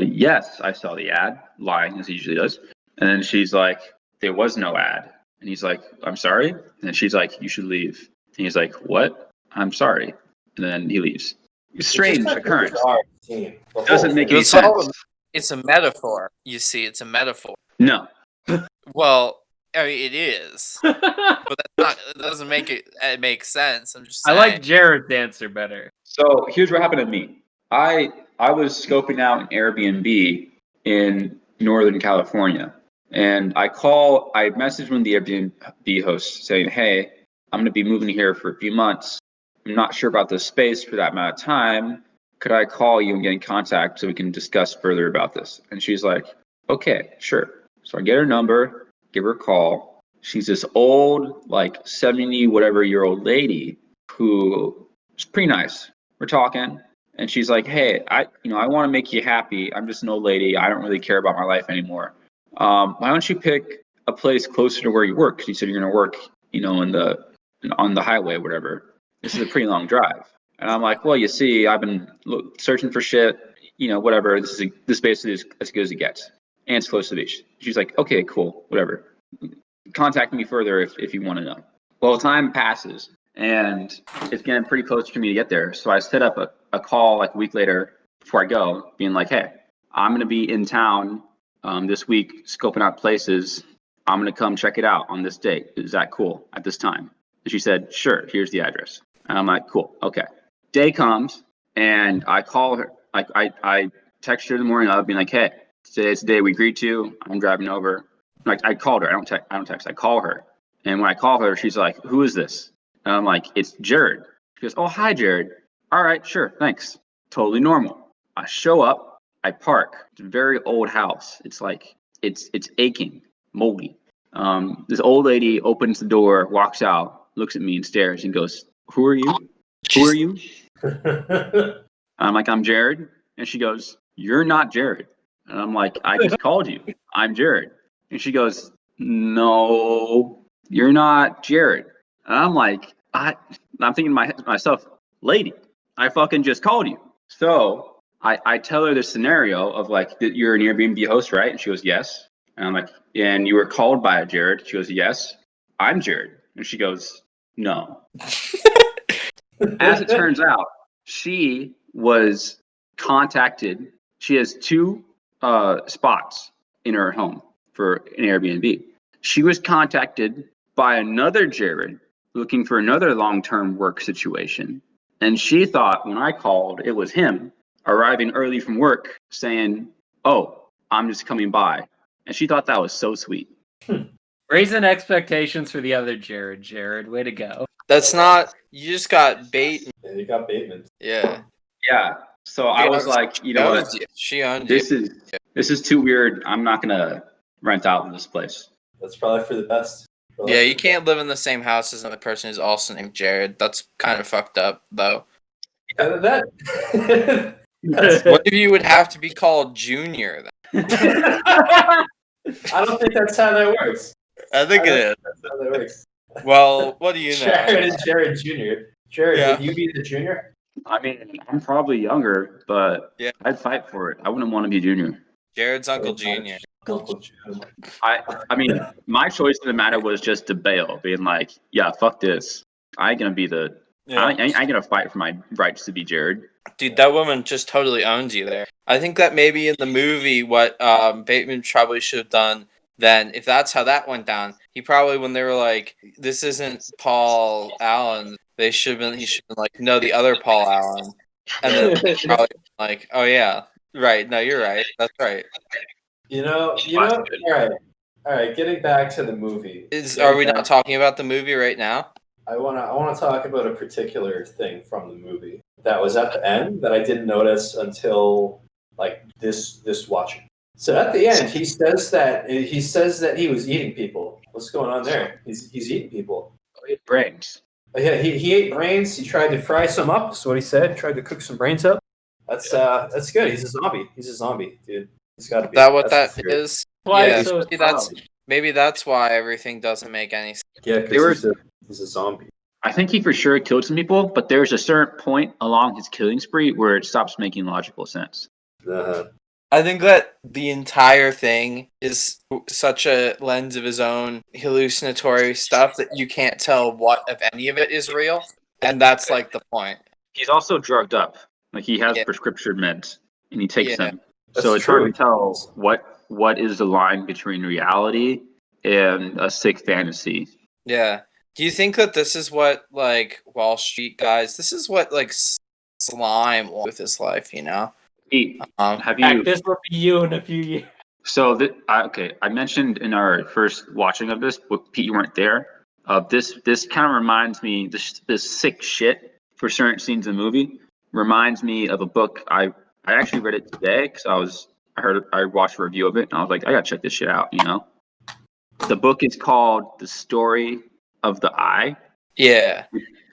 yes, I saw the ad, lying as he usually does. And then she's like, there was no ad. And he's like, I'm sorry. And then she's like, you should leave. And he's like, what? I'm sorry. And then he leaves. Strange It's just like a occurrence. bizarre scene. The whole Doesn't make thing. any It's all- sense. It's a metaphor. You see, it's a metaphor. No. Well, I mean, it is, but that's not. It doesn't make it make sense. I'm just. I Saying. like Jared's answer better. So here's what happened to me. I was scoping out an Airbnb in Northern California, and I messaged one of the Airbnb hosts saying, "Hey, I'm going to be moving here for a few months. I'm not sure about the space for that amount of time. Could I call you and get in contact so we can discuss further about this?" And she's like, "Okay, sure." So I get her number, give her a call. She's this old, like 70 whatever year old lady who is pretty nice. We're talking, and she's like, "Hey, I want to make you happy. I'm just an old lady. I don't really care about my life anymore. Why don't you pick a place closer to where you work? Because you said you're going to work, on the highway, whatever. This is a pretty long drive." And I'm like, "Well, you see, I've been searching for shit, whatever. This basically is as good as it gets, and it's close to the beach." She's like, "Okay, cool, whatever. Contact me further if you want to know." Well, time passes, and it's getting pretty close for me to get there. So I set up a call like a week later before I go, being like, "Hey, I'm going to be in town this week, scoping out places. I'm going to come check it out on this date. Is that cool at this time?" And she said, "Sure, here's the address." And I'm like, "Cool, okay." Day comes, and I call her. I text her in the morning. I'll be like, "Hey, today's the day we agreed to. I'm driving over. Like I called her. I don't text. I call her, and when I call her, she's like, "Who is this?" And I'm like, "It's Jared." She goes, "Oh, hi, Jared. All right, sure, thanks. Totally normal." I show up. I park. It's a very old house. It's like it's aching, moldy. This old lady opens the door, walks out, looks at me and stares, and goes, "Who are you? Who are you?" I'm like, "I'm Jared," and she goes, "You're not Jared." And I'm like, "I just called you. I'm Jared." And she goes, "No, you're not Jared." And I'm like, I'm thinking to myself, "Lady, I fucking just called you." So I tell her the scenario of like, that you're an Airbnb host, right? And she goes, "Yes." And I'm like, "And you were called by a Jared?" She goes, "Yes, I'm Jared." And she goes, "No." As it turns out, she was contacted. She has two spots in her home for an Airbnb. She was contacted by another Jared looking for another long-term work situation. And she thought when I called, it was him arriving early from work saying, "Oh, I'm just coming by." And she thought that was so sweet. Raising expectations for the other Jared. Jared, way to go. That's not. You just got bait. Yeah, you got Bateman. Yeah. Yeah. So I was like, you know what? She owned you. This is too weird. I'm not gonna rent out this place. That's probably for the best. Yeah, you can't live in the same house as another person who's also named Jared. That's kind of fucked up, though. That's What if you would have to be called Junior? Then? I don't think that's how that works. I think it is. That's how that works. Well, what do you know? Jared and Jared Jr. Jared, Yeah. would you be the junior? I mean, I'm probably younger, but Yeah. I'd fight for it. I wouldn't want to be junior. Jared's Uncle Junior. Uncle June. I mean, my choice in the matter was just to bail, being like, yeah, fuck this. I ain't gonna be the. I ain't gonna fight for my rights to be Jared. Dude, that woman just totally owns you there. I think that maybe in the movie, what Bateman probably should have done then, if that's how that went down, he probably, when they were like, "This isn't Paul Allen," he should have been like, "No, the other Paul Allen," and then probably like, "Oh yeah, right. No, you're right. That's right." All right. Getting back to the movie. Are we not talking about the movie right now? I wanna talk about a particular thing from the movie that was at the end that I didn't notice until like this watching. So at the end, he says that he was eating people. What's going on there? He's eating people. Oh, he had brains. Yeah, he ate brains. He tried to fry some up. That's what he said. Tried to cook some brains up. That's good. He's a zombie, dude. He's got to be. Is that what That's that the theory. is? Why Yeah, so maybe that's why everything doesn't make any sense. Yeah, because he's a zombie. I think he for sure killed some people, but there's a certain point along his killing spree where it stops making logical sense. I think that the entire thing is such a lens of his own hallucinatory stuff that you can't tell what, if any of it, is real. And that's like the point. He's also drugged up. Like he has Yeah. prescription meds and he takes them. That's So it's true. hard to tell what is the line between reality and a sick fantasy. Yeah. Do you think that this is what, like, Wall Street guys, this is what, like, Slime with his life, you know? Pete, have Jack, you? this will be you in a few years. So I mentioned in our first watching of this, but Pete, you weren't there. This kind of reminds me, this sick shit for certain scenes in the movie reminds me of a book. I actually read it today because I watched a review of it and I was like, I gotta check this shit out. You know, the book is called The Story of the Eye. Yeah.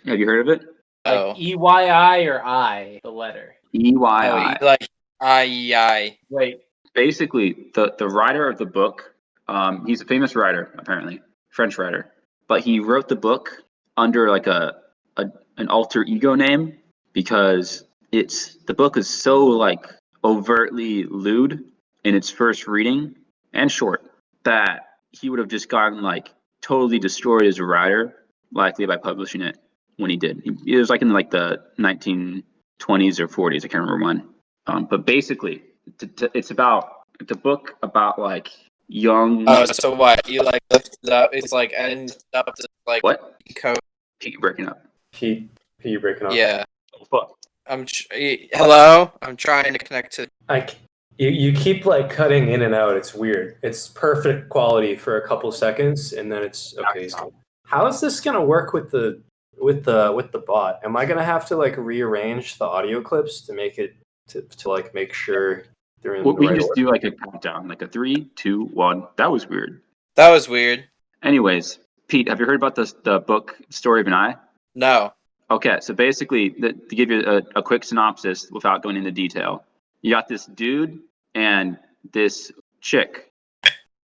Have you heard of it? Oh. Like EYI or I, the letter. EYI. Oh, like I. Wait. Basically, the writer of the book, he's a famous writer, apparently, French writer, but he wrote the book under like an alter ego name because the book is so like overtly lewd in its first reading and short that he would have just gotten like totally destroyed as a writer, likely by publishing it when he did. It was like in like the 1920s or 40s, I can't remember when. But basically, it's about the book about like young. Oh, so what? You like lift it up? It's like ends up to like What? code. Pete, you're breaking up. Pete, you breaking up? Yeah. Oh, fuck. Hello. I'm trying to connect to. You keep like cutting in and out. It's weird. It's perfect quality for a couple seconds, and then it's okay. He's gone. How is this gonna work with the bot? Am I gonna have to like rearrange the audio clips to make it to like make sure they're in Well, the we right can just order? do like a countdown, like a 3, 2, 1. That was weird. That was weird. Anyways, Pete, have you heard about the book Story of an Eye? No. Okay, so basically, to give you a quick synopsis without going into detail, you got this dude and this chick.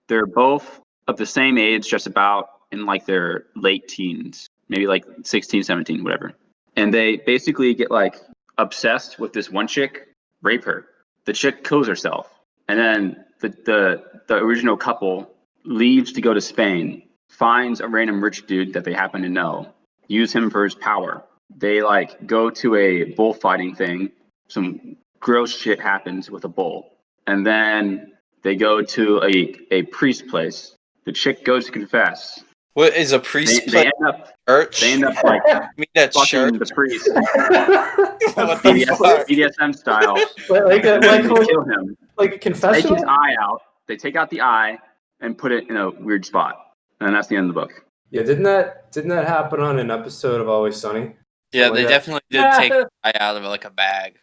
They're both of the same age, just about in like their late teens, maybe like 16, 17, whatever. And they basically get like obsessed with this one chick, rape her. The chick kills herself. And then the original couple leaves to go to Spain, finds a random rich dude that they happen to know, use him for his power. They like go to a bullfighting thing. Some gross shit happens with a bull. And then they go to a priest place. The chick goes to confess. What is a priest They play end up church? like I mean that fucking church. the priest, What the fuck? BDSM style. like They kill him. like Take confessional? his eye out. They take out the eye and put it in a weird spot. And that's the end of the book. Yeah, didn't that happen on an episode of Always Sunny? Yeah, Something they like definitely did take the eye out of like a bag.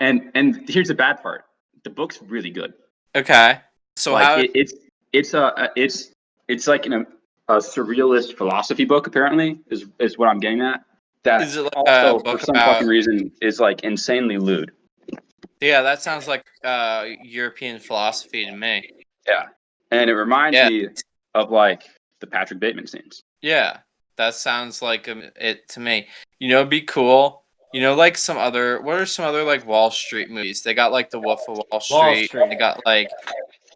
And here's the bad part. The book's really good. Okay. So Like how it's like a surrealist philosophy book. Apparently, is what I'm getting at. That is it like also, a book for some about fucking reason, is like insanely lewd. Yeah, that sounds like European philosophy to me. Yeah, and it reminds Yeah. me of like the Patrick Bateman scenes. Yeah, that sounds like it to me. You know, it'd be cool. You know, like what are some other like Wall Street movies? They got like The Wolf of Wall Street. Street. They got like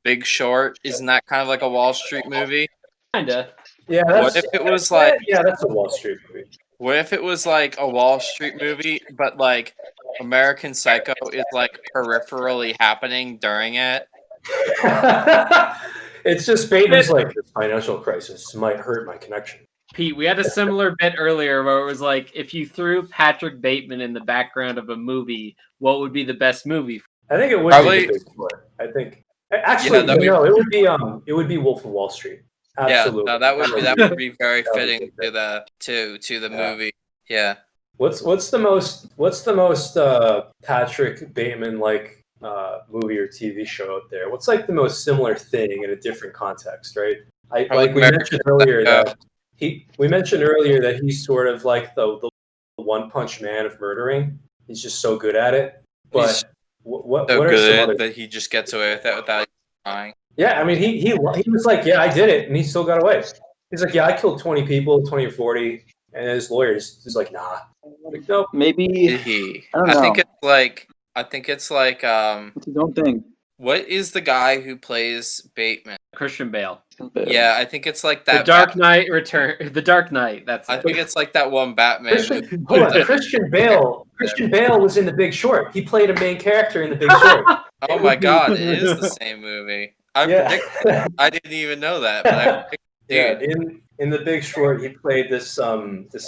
Big Short. Isn't that kind of like a Wall Street movie? Kinda. Yeah, What if it was like that's a Wall Street movie. What if it was like a Wall Street movie, but like American Psycho is like peripherally happening during it? It's just Bateman's like, this financial crisis might hurt my connection. Pete, we had a similar bit earlier where it was like, if you threw Patrick Bateman in the background of a movie, what would be the best movie? I think it would Probably- be The Big Short. I think actually that'd be- no, it would be Wolf of Wall Street. Absolutely. Yeah, no, that would be very That would fitting be to the movie. Yeah. What's the most Patrick Bateman like movie or TV show out there? What's like the most similar thing in a different context, right? Probably We mentioned earlier Psycho. that he's sort of like the one punch man of murdering. He's just so good at it. But He's what So are some good other? that he just gets away with it without trying. Yeah, I mean he was like, yeah, I did it, and he still got away. He's like, yeah, I killed 20 people, 20 or 40, and his lawyers is like, nah. Like, nope. Maybe Did he? I don't know. I think it's like It's his own thing. what is the guy who plays Bateman? Christian Bale. Yeah, I think it's like that The Dark Knight Return. The Dark Knight. That's I it. think it's like that one Batman. Hold on, Christian Bale was in The Big Short. He played a main character in The Big Short. Oh my god, it is the same movie. I predicted. I didn't even know that, but I predicted. Yeah, Dude. in The Big Short, he played this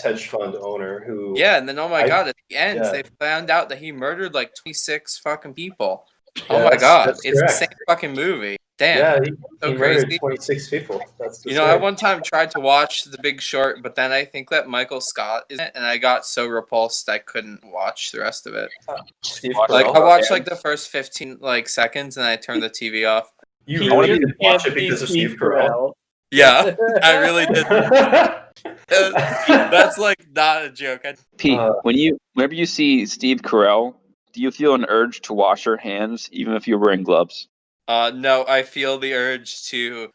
hedge fund owner who. Yeah, and then oh my god, at the end yeah. they found out that he murdered like 26 fucking people. Yeah, Oh my god, that's it's correct. the same fucking movie. Damn. Yeah, so he murdered crazy. 26 people. That's the You know, I story. one time tried to watch The Big Short, but then I think that Michael Scott is in it, and I got so repulsed I couldn't watch the rest of it. Steve Like Carell. I watched like the first 15 like seconds, and I turned the TV off. You He really really didn't watch it can't because of be Steve Carell. Yeah, I really did. That's like not a joke. Pete, whenever you see Steve Carell, do you feel an urge to wash your hands even if you're wearing gloves? No, I feel the urge to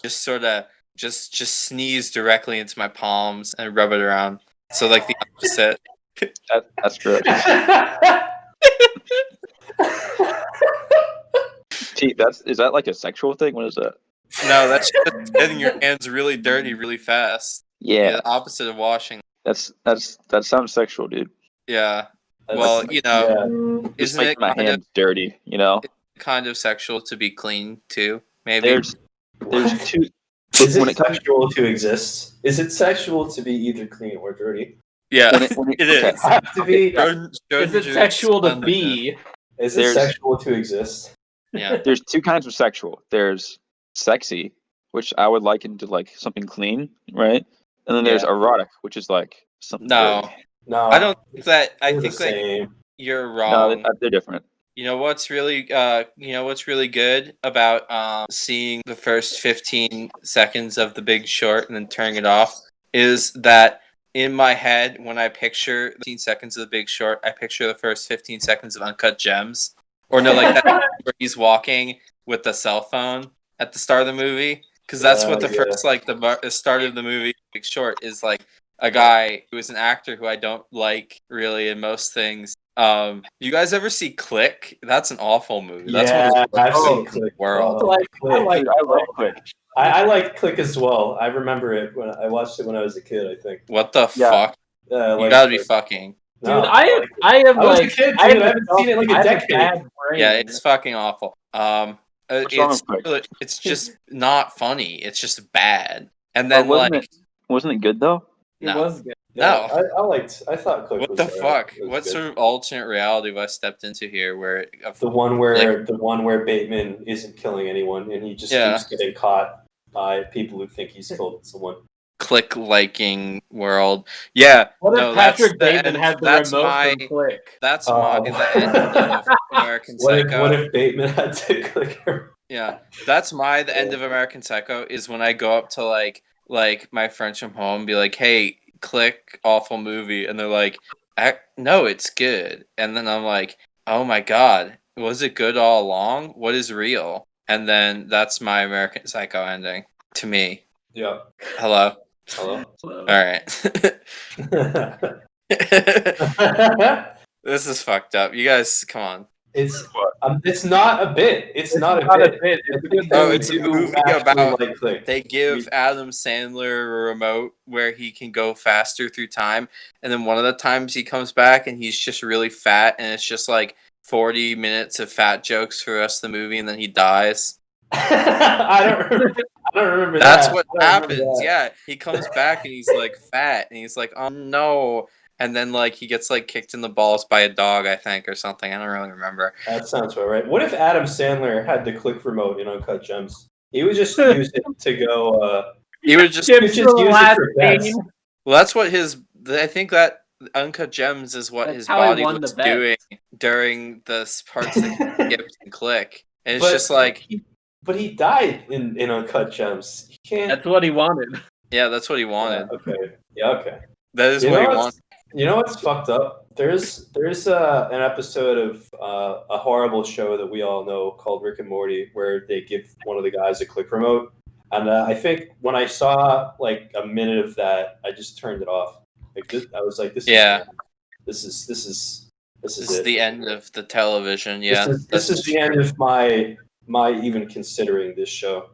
just sort of just sneeze directly into my palms and rub it around. So like the opposite. That's true. Pete, is that like a sexual thing? What is that? No, that's just getting your hands really dirty really fast. Yeah, The opposite of washing. that sounds sexual, dude. Yeah. Well, you know, Just isn't like it my kind hands dirty, you know? kind of sexual to be clean too? Maybe. There's two. Is when it it comes sexual to exist? Is it sexual to be either clean or dirty? Yeah, when it is. Have to be. Is it sexual to be? Is it sexual to exist? Yeah. There's two kinds of sexual. There's sexy, which I would liken to like something clean, right? And then there's Yeah. erotic, which is like something No, dirty. No, I don't think that. I they're the think that same. you're No, wrong. they're different. You know what's really good about seeing the first 15 seconds of The Big Short and then turning it off is that in my head when I picture 15 seconds of The Big Short, I picture the first 15 seconds of Uncut Gems, or no, like that where he's walking with the cell phone at the start of the movie, because that's what the first like the start of the movie Big Short is like. A guy who is an actor who I don't like really in most things. You guys ever see Click? That's an awful movie. That's one of the I've worst seen movies in Click. the world. Click. I love Click. I like Click as well. I remember it when I watched it when I was a kid. I think. What the Yeah. fuck? Yeah, You gotta be fucking. No, Dude, I am I was like a kid, I dude. I haven't seen it in like a I have decade. bad brain. Yeah, it's fucking awful. What's wrong with Click? It's just not funny. It's just bad. And then wasn't it good though? It no. was good. Yeah, No. I thought Click What was the alright. fuck? It was What good. sort of alternate reality have I stepped into here? Where The one where Bateman isn't killing anyone and he just keeps getting caught by people who think he's killed someone. Click liking world. Yeah. What no, if Patrick that's Bateman had the that's remote my from Click? that's the end of American Psycho. What if Bateman had to click her? Yeah, that's the end of American Psycho is when I go up to like my friends from home and be like, "Hey, Click, awful movie," and they're like, "No, it's good." And then I'm like, "Oh my god, was it good all along? What is real?" And then that's my American Psycho ending to me. Yeah. Hello. Hello. All right. This is fucked up. You guys, come on. It's not a bit. It's not a bit. It's a good Oh, movie. it's a movie about Click. they give Adam Sandler a remote where he can go faster through time, and then one of the times he comes back and he's just really fat, and it's just like 40 minutes of fat jokes for the rest of the movie, and then he dies. I don't remember That's that. what happens. Yeah, he comes back and he's like fat, and he's like, "Oh no." And then like he gets like kicked in the balls by a dog, I think, or something. I don't really remember. That sounds about right. What if Adam Sandler had the Click remote in Uncut Gems? He would just use it to go. He would just use it for bets. Well, that's what I think that Uncut Gems is what his body was doing during the parts that he skipped and Click. And it's just like. But he died in Uncut Gems. He can't. That's what he wanted. Yeah, that's what he wanted. Okay. Yeah. Okay. That is what he wanted. You know what's fucked up? There's an episode of a horrible show that we all know called Rick and Morty where they give one of the guys a Click remote, and I think when I saw like a minute of that, I just turned it off. I was like, "This is the end of the television." Yeah, this is the end of my even considering this show.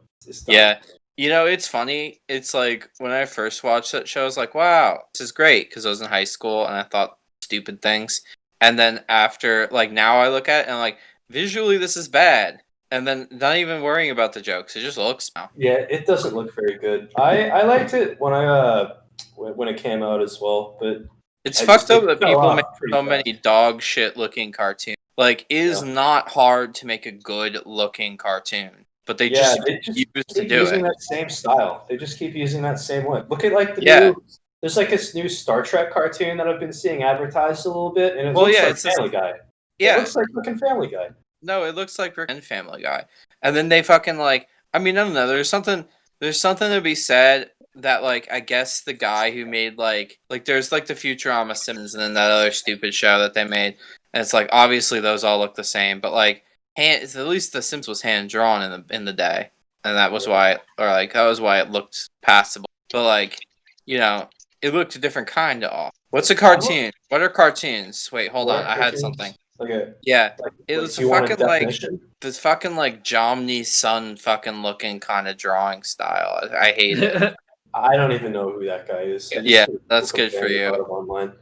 Yeah. You know, it's funny. It's like when I first watched that show, I was like, wow, this is great because I was in high school and I thought stupid things. And then after, like, now I look at it and I'm like, visually, this is bad. And then not even worrying about the jokes. It just looks now. Yeah, it doesn't look very good. I liked it when it came out as well, but it's fucked up that people make so many dog shit looking cartoons. Like, it is not hard to make a good looking cartoon. But they just keep using that same style. They just keep using that same one. Look at like there's like this new Star Trek cartoon that I've been seeing advertised a little bit, and it looks like Family Guy. Yeah, it looks like fucking Family Guy. No, it looks like Rick and Family Guy. And then they fucking like. I mean, I don't know. There's something to be said that like I guess the guy who made like there's like the Futurama Simpsons and then that other stupid show that they made, and it's like obviously those all look the same, but like. At least The Sims was hand drawn in the day, and that was why it looked passable. But like, you know, it looked a different kind of off. What's a cartoon? What are cartoons? Wait, hold on, I had something. Okay. Yeah, it was fucking like this fucking like Jomny Sun fucking looking kind of drawing style. I hate it. I don't even know who that guy is. Yeah, that's good for you. Online.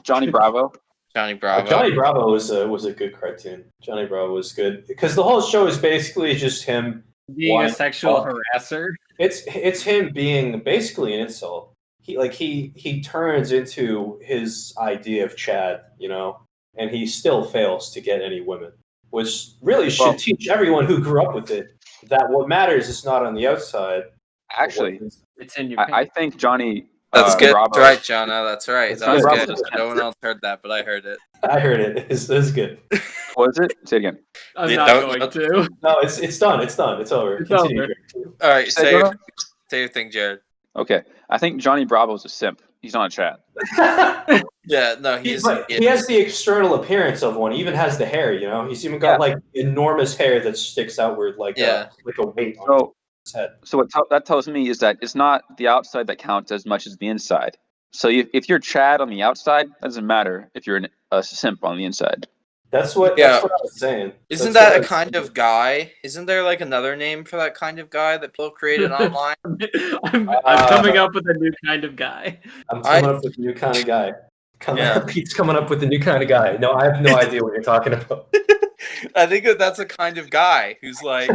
Johnny Bravo. Johnny Bravo. Johnny Bravo was a good cartoon. Johnny Bravo was good because the whole show is basically just him being a sexual harasser. It's him being basically an insult. He turns into his idea of Chad, you know, and he still fails to get any women. which really should teach everyone who grew up with it that what matters is not on the outside. Actually, It's in your I think Johnny. That's good. Bravo, That's right, Jonah. That's right. That's That was good. good. No one else heard that, but I heard it. I heard it. It's good. What is it? Say it again. I'm Yeah, not don't- going to. No, it's done. It's done. It's over. It's Continue. over. All right, Say say Jonah? your thing, Jared. Okay, I think Johnny Bravo's a simp. He's not a Chad. Yeah, no, he's He has the external appearance of one. He even has the hair. You know, he's even got like enormous hair that sticks outward like a weight on his head. So what that tells me is that it's not the outside that counts as much as the inside. So if you're Chad on the outside, that doesn't matter if you're a simp on the inside. That's what I was saying. Isn't That's that what a kind of guy? Isn't there like another name for that kind of guy that people created online? I'm coming up with a new kind of guy. I'm coming up with a new kind of guy. Pete's coming up with a new kind of guy. No, I have no idea what you're talking about. I think that's a kind of guy who's like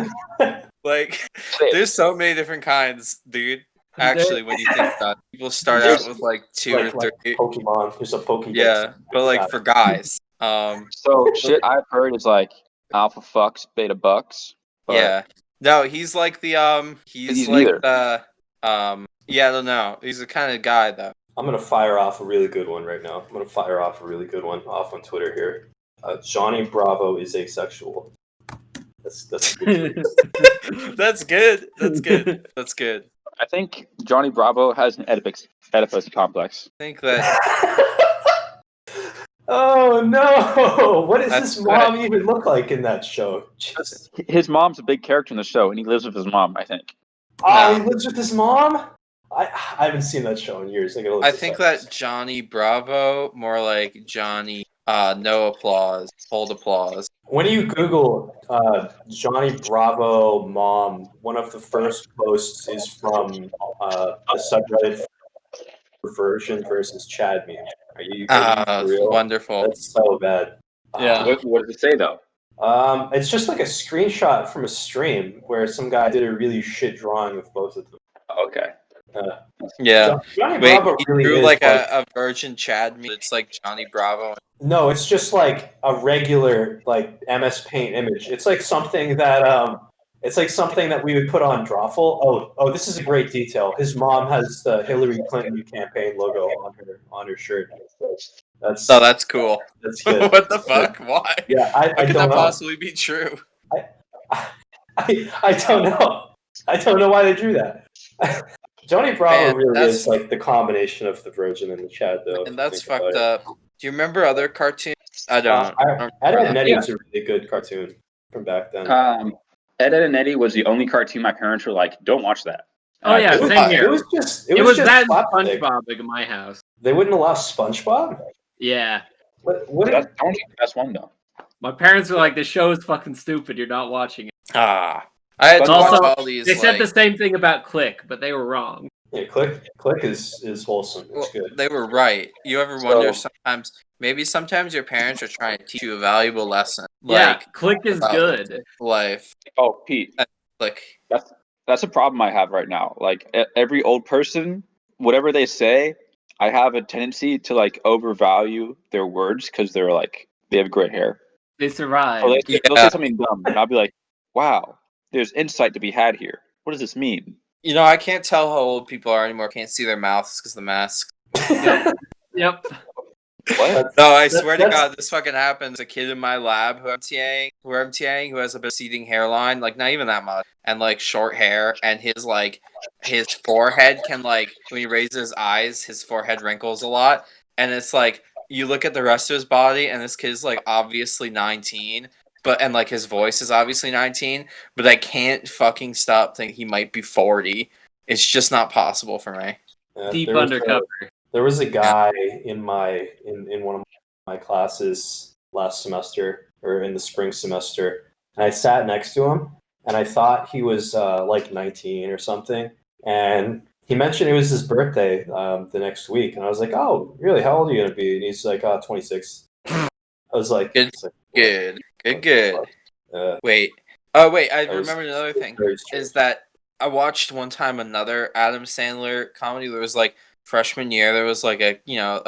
there's so many different kinds, dude. Actually, when you think about it, people start out with like two or three. Pokemon. There's a Pokédex. Yeah, but like for guys. So shit I've heard is like alpha fucks, beta bucks. Yeah. No, he's like the he's like neither. the yeah, I don't know. He's the kind of guy though. I'm gonna fire off a really good one right now. I'm gonna fire off a really good one off on Twitter here. Johnny Bravo is asexual. That's good. That's good. That's good. That's good. I think Johnny Bravo has an Oedipus complex. I think that Oh no! What does That's this mom even look like in that show? Jesus. His mom's a big character in the show, and he lives with his mom, I think. Oh, he lives with his mom? I haven't seen that show in years. I think that Johnny Bravo, more like Johnny no applause, hold applause. When you Google Johnny Bravo mom, one of the first posts is from the subreddit version versus Chad meme. Are you for real? Wonderful. That's so bad. Yeah. What does it say though? It's just like a screenshot from a stream where some guy did a really shit drawing of both of them. Okay. Yeah. Johnny Wait, Bravo he really drew is like a virgin Chad meme. It's like Johnny Bravo. No, it's just like a regular like MS Paint image. It's like something that we would put on Drawful. Oh, this is a great detail. His mom has the Hillary Clinton campaign logo on her shirt. That's cool. That's good. What the fuck? Why? Yeah, How I could don't that know. possibly be true? I don't know. I don't know why they drew that. Johnny Bravo really is like the combination of the Virgin and the Chad, though. And that's fucked up. Do you remember other cartoons? I don't. Ed, and Eddie was a really good cartoon from back then. Ed, Ed and Eddie was the only cartoon my parents were like, "Don't watch that." Oh yeah, same here. It was just that slapstick. SpongeBob in my house. They wouldn't allow SpongeBob? Yeah. What That's the best one though. My parents were like, "The show is fucking stupid. You're not watching it." I had to Also, watch all these. They said the same thing about Click, but they were wrong. Yeah, Click is wholesome. It's good. They were right. You ever wonder sometimes? Maybe sometimes your parents are trying to teach you a valuable lesson. Yeah, Click is good. Life. Oh, Pete. Like That's a problem I have right now. Like every old person, whatever they say, I have a tendency to like overvalue their words because they're like they have gray hair. They survive. So they'll say something dumb, and I'll be like, "Wow, there's insight to be had here. What does this mean?" You know, I can't tell how old people are anymore. Can't see their mouths because of the mask. Yep. What? No, I swear to God, this fucking happens. A kid in my lab who I'm TAing, who has a receding hairline, like not even that much, and like short hair, and his forehead can like when he raises his eyes, his forehead wrinkles a lot, and it's like you look at the rest of his body, and this kid's like obviously 19, and like his voice is obviously 19, but I can't fucking stop thinking he might be 40. It's just not possible for me. Deep undercover. There was a guy in one of my classes last semester or in the spring semester, and I sat next to him, and I thought he was like 19 or something, and he mentioned it was his birthday the next week, and I was like, "Oh, really? How old are you gonna be?" And he's like, 26. I was like, Good. Wait. I remember another thing. Is that I watched one time another Adam Sandler comedy that was like freshman year, there was like a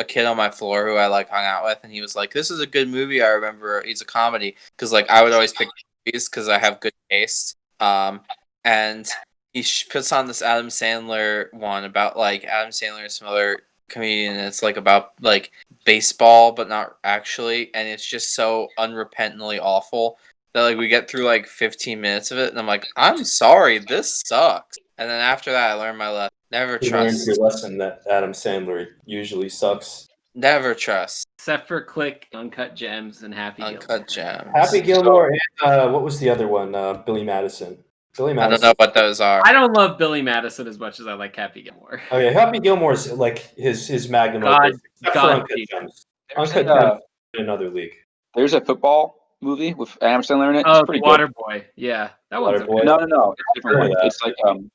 kid on my floor who I like hung out with, and he was like, "This is a good movie. I remember it's a comedy," because like I would always pick movies because I have good taste. And he puts on this Adam Sandler one about like Adam Sandler and some other comedian, and it's like about like baseball, but not actually, and it's just so unrepentantly awful that like we get through like 15 minutes of it, and I'm like, I'm sorry, this sucks. And then after that, I learned my lesson: never You learned trust. your lesson that Adam Sandler usually sucks. Never trust. Except for Click, Uncut Gems, and Happy Gilmore. Uncut Gems. Happy Gilmore and what was the other one? Billy Madison. Billy I Madison. don't know what those are. I don't love Billy Madison as much as I like Happy Gilmore. Oh yeah, Happy Gilmore's like his magnum God, opus. Except for God, Uncut Pete. Gems. There's Uncut a- Gems in another league. There's a football movie with Adam Sandler in it. Oh, It's pretty Water good. Boy. Yeah, that one's Waterboy. okay. No, it's a different one. Yeah. It's like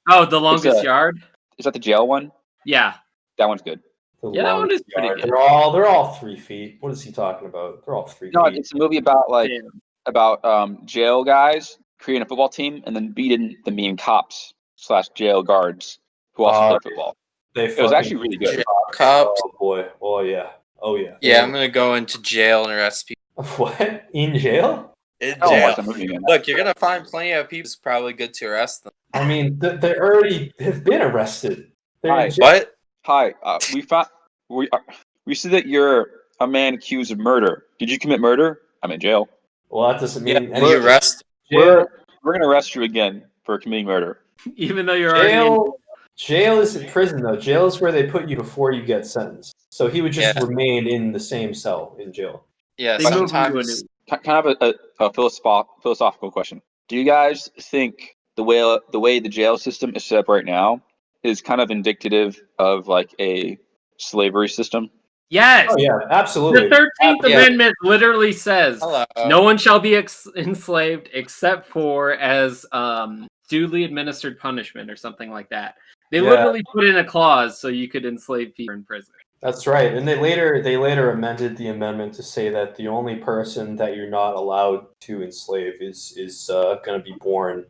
Oh, The Longest a- Yard. is that the jail one? Yeah, That one's good. The Yeah, that one longest is pretty yard. good. They're all 3 feet. What is he talking about? They're all 3 No, feet. it's a movie about Damn. jail guys creating a football team and then beating the mean cops / jail guards who also play football. They It was actually really good. Jail cops. Oh boy. Oh yeah. Oh yeah. Yeah, I'm gonna go into jail and arrest people. What? In jail? In I don't jail. watch that movie again. Look, you're gonna find plenty of people. It's probably good to arrest them. I mean, they already have been arrested. They're in Hi. jail. What? Hi, we see that you're a man accused of murder. Did you commit murder? I'm in jail. Well, that doesn't Yeah, mean and you arrest. jail. We're gonna arrest you again for committing murder. Even though you're already in, Jail isn't prison though. Jail is where they put you before you get sentenced. So he would just Yeah. remain in the same cell in jail. Yeah, they move you to a sometimes. new. Kind of a philosophical question. Do you guys think the way the jail system is set up right now is kind of indicative of like a slavery system? Yes. Oh yeah, The absolutely. 13th Yeah. Amendment literally says Hello. no one shall be enslaved except for as duly administered punishment or something like that. They Yeah. literally put in a clause so you could enslave people in prison. That's right. And they later amended the amendment to say that the only person that you're not allowed to enslave is going to be born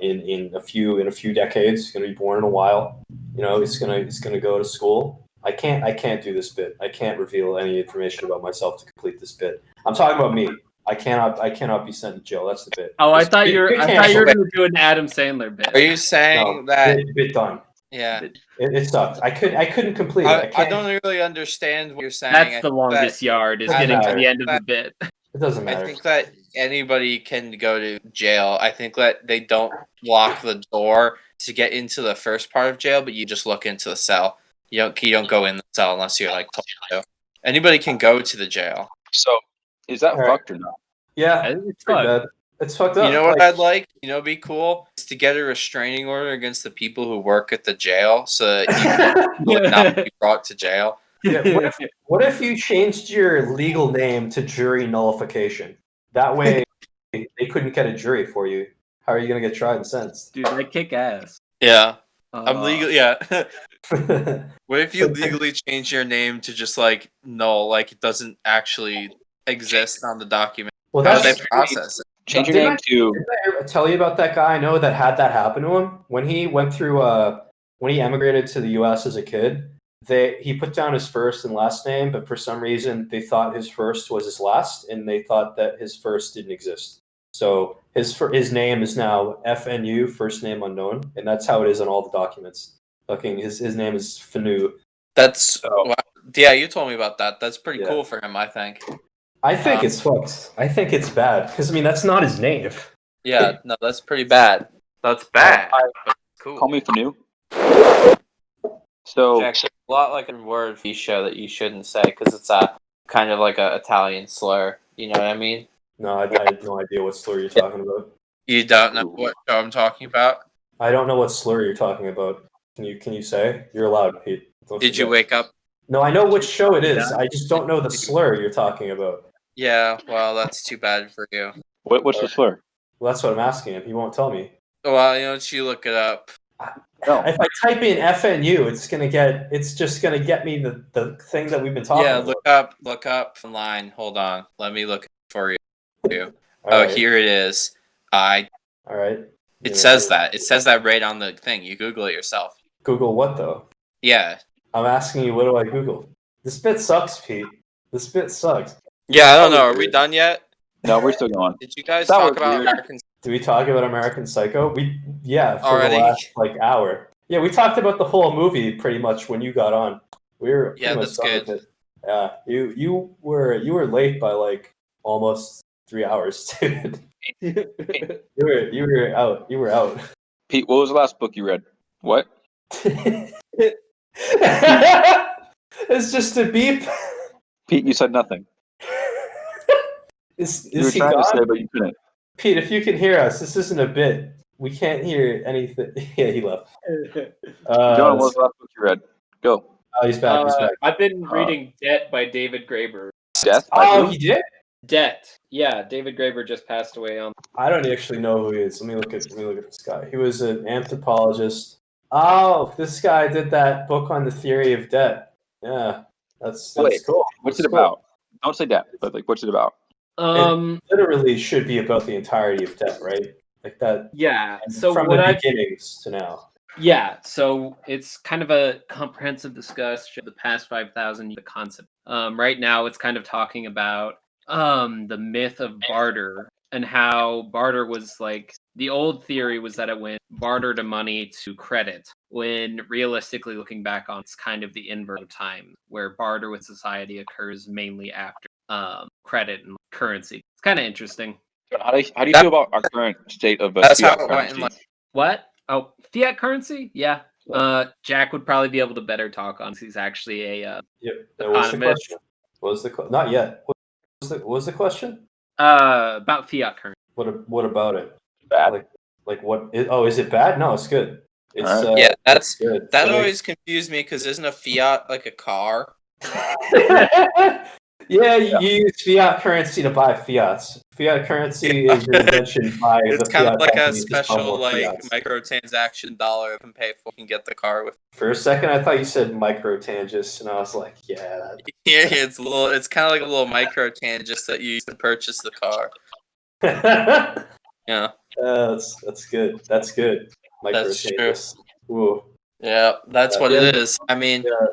in a few decades. It's going to be born in a while. You know, it's gonna go to school. I can't do this bit. I can't reveal any information about myself to complete this bit. I'm talking about me. I cannot be sent to jail. That's the bit. Oh, I It's- thought it- you were it I can't- thought you were going to do an Adam Sandler bit. Are you saying No, that? bit done. Yeah. It sucked. I couldn't complete it. I I can't. don't really understand what you're saying. That's I the think longest that- yard is Doesn't getting to matter. the end of the bit. It doesn't I matter. think that anybody can go to jail. I think that they don't lock the door to get into the first part of jail, but you just look into the cell. You don't go in the cell unless you're like told to. Anybody can go to the jail. So is that All right. fucked or not? Yeah, I think it's pretty fun. bad. It's fucked up. You know what Like, I'd like? You know, be cool is to get a restraining order against the people who work at the jail, so that you would not be brought to jail. Yeah, what if you changed your legal name to jury nullification? That way, they couldn't get a jury for you. How are you gonna get tried and sentenced? Dude, I kick ass. Yeah, I'm legal. Yeah. Well, What if you legally change your name to just like null, like it doesn't actually exist on the document? How do that's they process it? Change your Didn't name to Did I ever tell you about that guy I know that had that happen to him when he went through when he emigrated to the U.S. as a kid? He put down his first and last name, but for some reason they thought his first was his last, and they thought that his first didn't exist. So his name is now FNU, first name unknown, and that's how it is on all the documents. Fucking his name is Fanu. That's Oh. wow. Yeah, you told me about that. That's pretty Yeah. cool for him, I think. I think it's fucked. I think it's bad because I mean that's not his name. Yeah, no, that's pretty bad. That's bad. But cool. call me Fanu. So Jack, there's a lot like a word for show that you shouldn't say because it's a kind of like a Italian slur. You know what I mean? No, I have no idea what slur you're talking about. You don't know what show I'm talking about? I don't know what slur you're talking about. Can you say? You're allowed, Pete. Don't Did you forget. wake up? No, I know which show it is. I just don't know the slur you're talking about. Yeah, well, that's too bad for you. what's the slur? Well, that's what I'm asking him. He won't tell me. Well, you know, you look it up. No. If I type in FNU, it's just gonna get me the thing that we've been talking Yeah, about. look up online. Hold on. Let me look for you. All Oh, right. here it is. All right. It says that. It says that right on the thing. You Google it yourself. Google what though? Yeah. I'm asking you, what do I Google? This bit sucks, Pete. This bit sucks. Yeah, I don't know. Are we done yet? No, we're still going. Did you guys That talk was about weird. American? Did we talk about American Psycho? For Already? the last hour. Yeah, we talked about the whole movie pretty much when you got on. We were Yeah, pretty much that's done good. with it. Yeah, you were late by almost 3 hours, dude. You were out. You were out. Pete, what was the last book you read? What? It's just a beep. Pete, you said nothing. Is You were he trying gone? to say, but you couldn't. Pete, if you can hear us, this isn't a bit. We can't hear anything. Yeah, he left. John, what was the last book you read? Go. Oh, he's back. He's back. I've been reading Debt by David Graeber. Death? By Oh, who? he did? Debt. Yeah, David Graeber just passed away on. I don't actually know who he is. Let me look at this guy. He was an anthropologist. Oh, this guy did that book on the theory of debt. Yeah, that's Wait, cool. What's That's it about? Don't say death, but what's it about? It literally should be about the entirety of debt, right? Like that. Yeah. So from the beginnings to now. Yeah, so it's kind of a comprehensive discussion of the past 5,000 the concept. Right now, it's kind of talking about the myth of barter and how barter was like the old theory was that it went barter to money to credit. When realistically looking back on, it's kind of the invert of time where barter with society occurs mainly after credit and currency. It's kind of interesting. How do you feel about our current state of That's how fiat it went in currency? What? Oh, fiat currency? Yeah. Jack would probably be able to better talk on. He's actually a Yep. What was the question? Not yet. What was the question? about fiat currency. What about it? Bad. Like what? Is it bad? No, it's good. It's Alright. Yeah, that's good. that always confused me because isn't a fiat like a car? Yeah, you use fiat currency to buy fiats. Fiat currency is an invention by It's the kind of fiat like a companies to sell special more like fiats. microtransaction dollar you can pay for and get the car with. For a second, I thought you said microtangents, and I was like, yeah. Yeah, it's kind of like a little microtangent that you use to purchase the car. Yeah, That's good. That's good. That's true. Microtangents. Ooh. Yeah, that's what Yeah. it is. I mean, Yeah,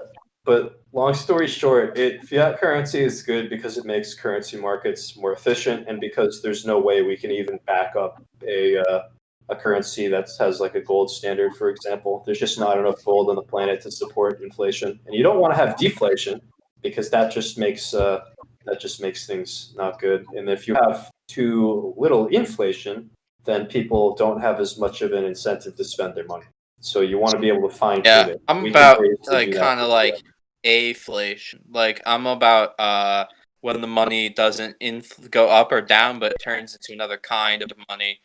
but long story short, fiat currency is good because it makes currency markets more efficient, and because there's no way we can even back up a currency that has like a gold standard, for example. There's just not enough gold on the planet to support inflation, and you don't want to have deflation because that just makes things not good. And if you have too little inflation, then people don't have as much of an incentive to spend their money. So you want to be able to fine tune yeah, it. I'm We about can ways to like do that kind of for like sure. aflation. Like I'm about when the money doesn't go up or down, but it turns into another kind of money.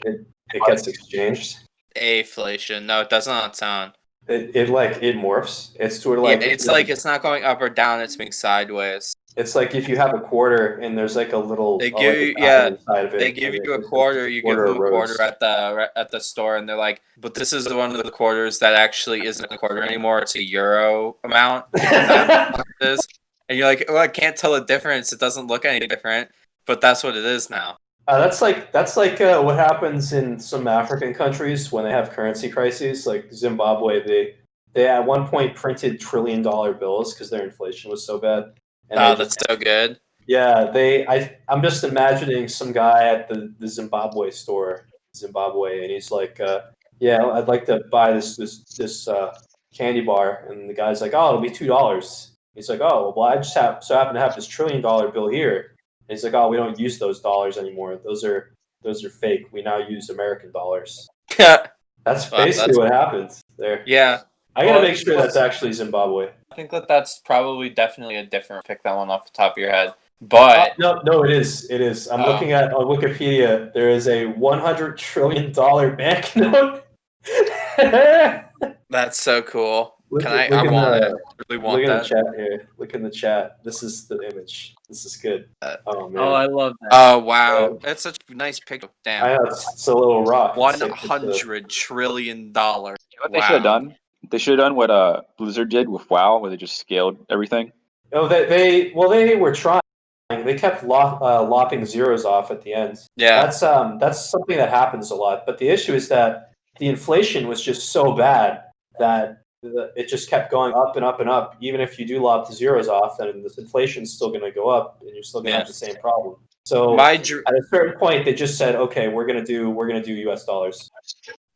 It gets exchanged. Aflation. No, it does not sound. It morphs. It's sort of Yeah, like it's like it's not going up or down. It's moving sideways. it's like if you have a quarter and there's like a little They like give you a diamond inside of it. They give and you a it's quarter. You give them a quarter erodes. at the store, and they're like, "But this is one of the quarters that actually isn't a quarter anymore. It's a euro amount." That's what it is. And you're like, "Well, I can't tell the difference. It doesn't look any different." But that's what it is now. That's like what happens in some African countries when they have currency crises, like Zimbabwe. They at one point printed $1 trillion bills because their inflation was so bad. And Oh, that's so good. yeah, I'm just imagining some guy at the Zimbabwe store, and he's like, yeah, I'd like to buy this candy bar, and the guy's like, oh, it'll be $2. He's like, oh, well, I just happen to have this $1 trillion bill here. And he's like, oh, we don't use those dollars anymore. Those are fake. We now use American dollars. That's basically what happens there. Yeah. I gotta make sure that's actually Zimbabwe. I think that's probably definitely a different. Pick that one off the top of your head. But no, it is. It is. I'm looking at on Wikipedia. There is a $100 trillion banknote. That's so cool. Look I in want it. Really want look that. in the chat here. Look in the chat. This is the image. This is good. Oh man. Oh, I love that. Oh wow, that's such a nice picture. Damn. I know it's a little rock. $100 trillion. You know what they should have done? They should have done what Blizzard did with WoW, where they just scaled everything. Oh, they were trying. They kept lopping zeros off at the end. Yeah. That's something that happens a lot. But the issue is that the inflation was just so bad that it just kept going up and up and up. Even if you do lob the zeros off, then this inflation's still going to go up, and you're still going to have the same problem. So My at a certain point, they just said, okay, we're gonna do U.S. dollars.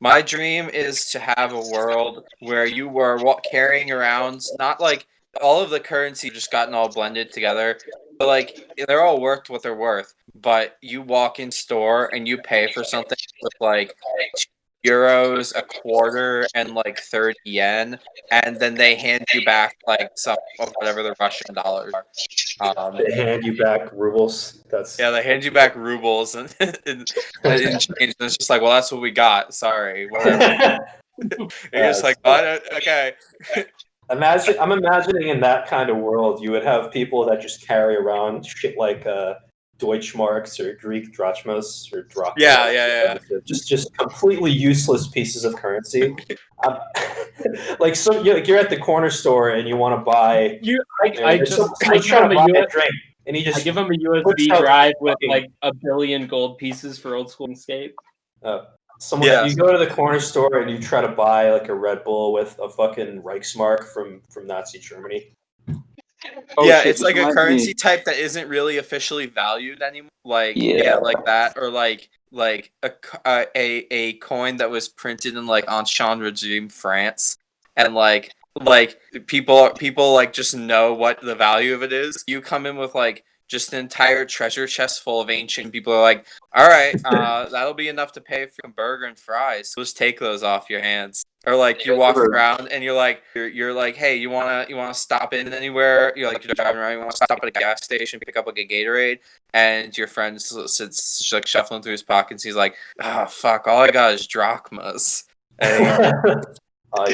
My dream is to have a world where you were carrying around not like all of the currency just gotten all blended together, but like they're all worth what they're worth. But you walk in store and you pay for something with like €2, a quarter, and like 30 yen, and then they hand you back like some of whatever the Russian dollars are. They hand you back rubles. Yeah, they hand you back rubles and change. And it's just like, well, that's what we got. Sorry, whatever. You're just like, oh, okay. I'm imagining in that kind of world, you would have people that just carry around shit like Deutschmarks or Greek drachmas or drachmas. Yeah. Just completely useless pieces of currency. Like you're at the corner store and you want to buy. Someone's trying to buy a drink, and he just I give them a USB drive with like 1 billion gold pieces for old school escape. You go to the corner store and you try to buy like a Red Bull with a fucking Reichsmark from Nazi Germany. It's like a currency type that isn't really officially valued anymore. Like like that, or like a coin that was printed in like Ancien regime France, and like people like just know what the value of it is. You come in with like just an entire treasure chest full of ancient. People are like, all right, that'll be enough to pay for a burger and fries. So just take those off your hands. Or like you're walking around and you're like, hey, you wanna stop in anywhere? You're driving around, you wanna stop at a gas station, pick up like a Gatorade, and your friend sits like shuffling through his pockets. He's like, oh fuck, all I got is drachmas. You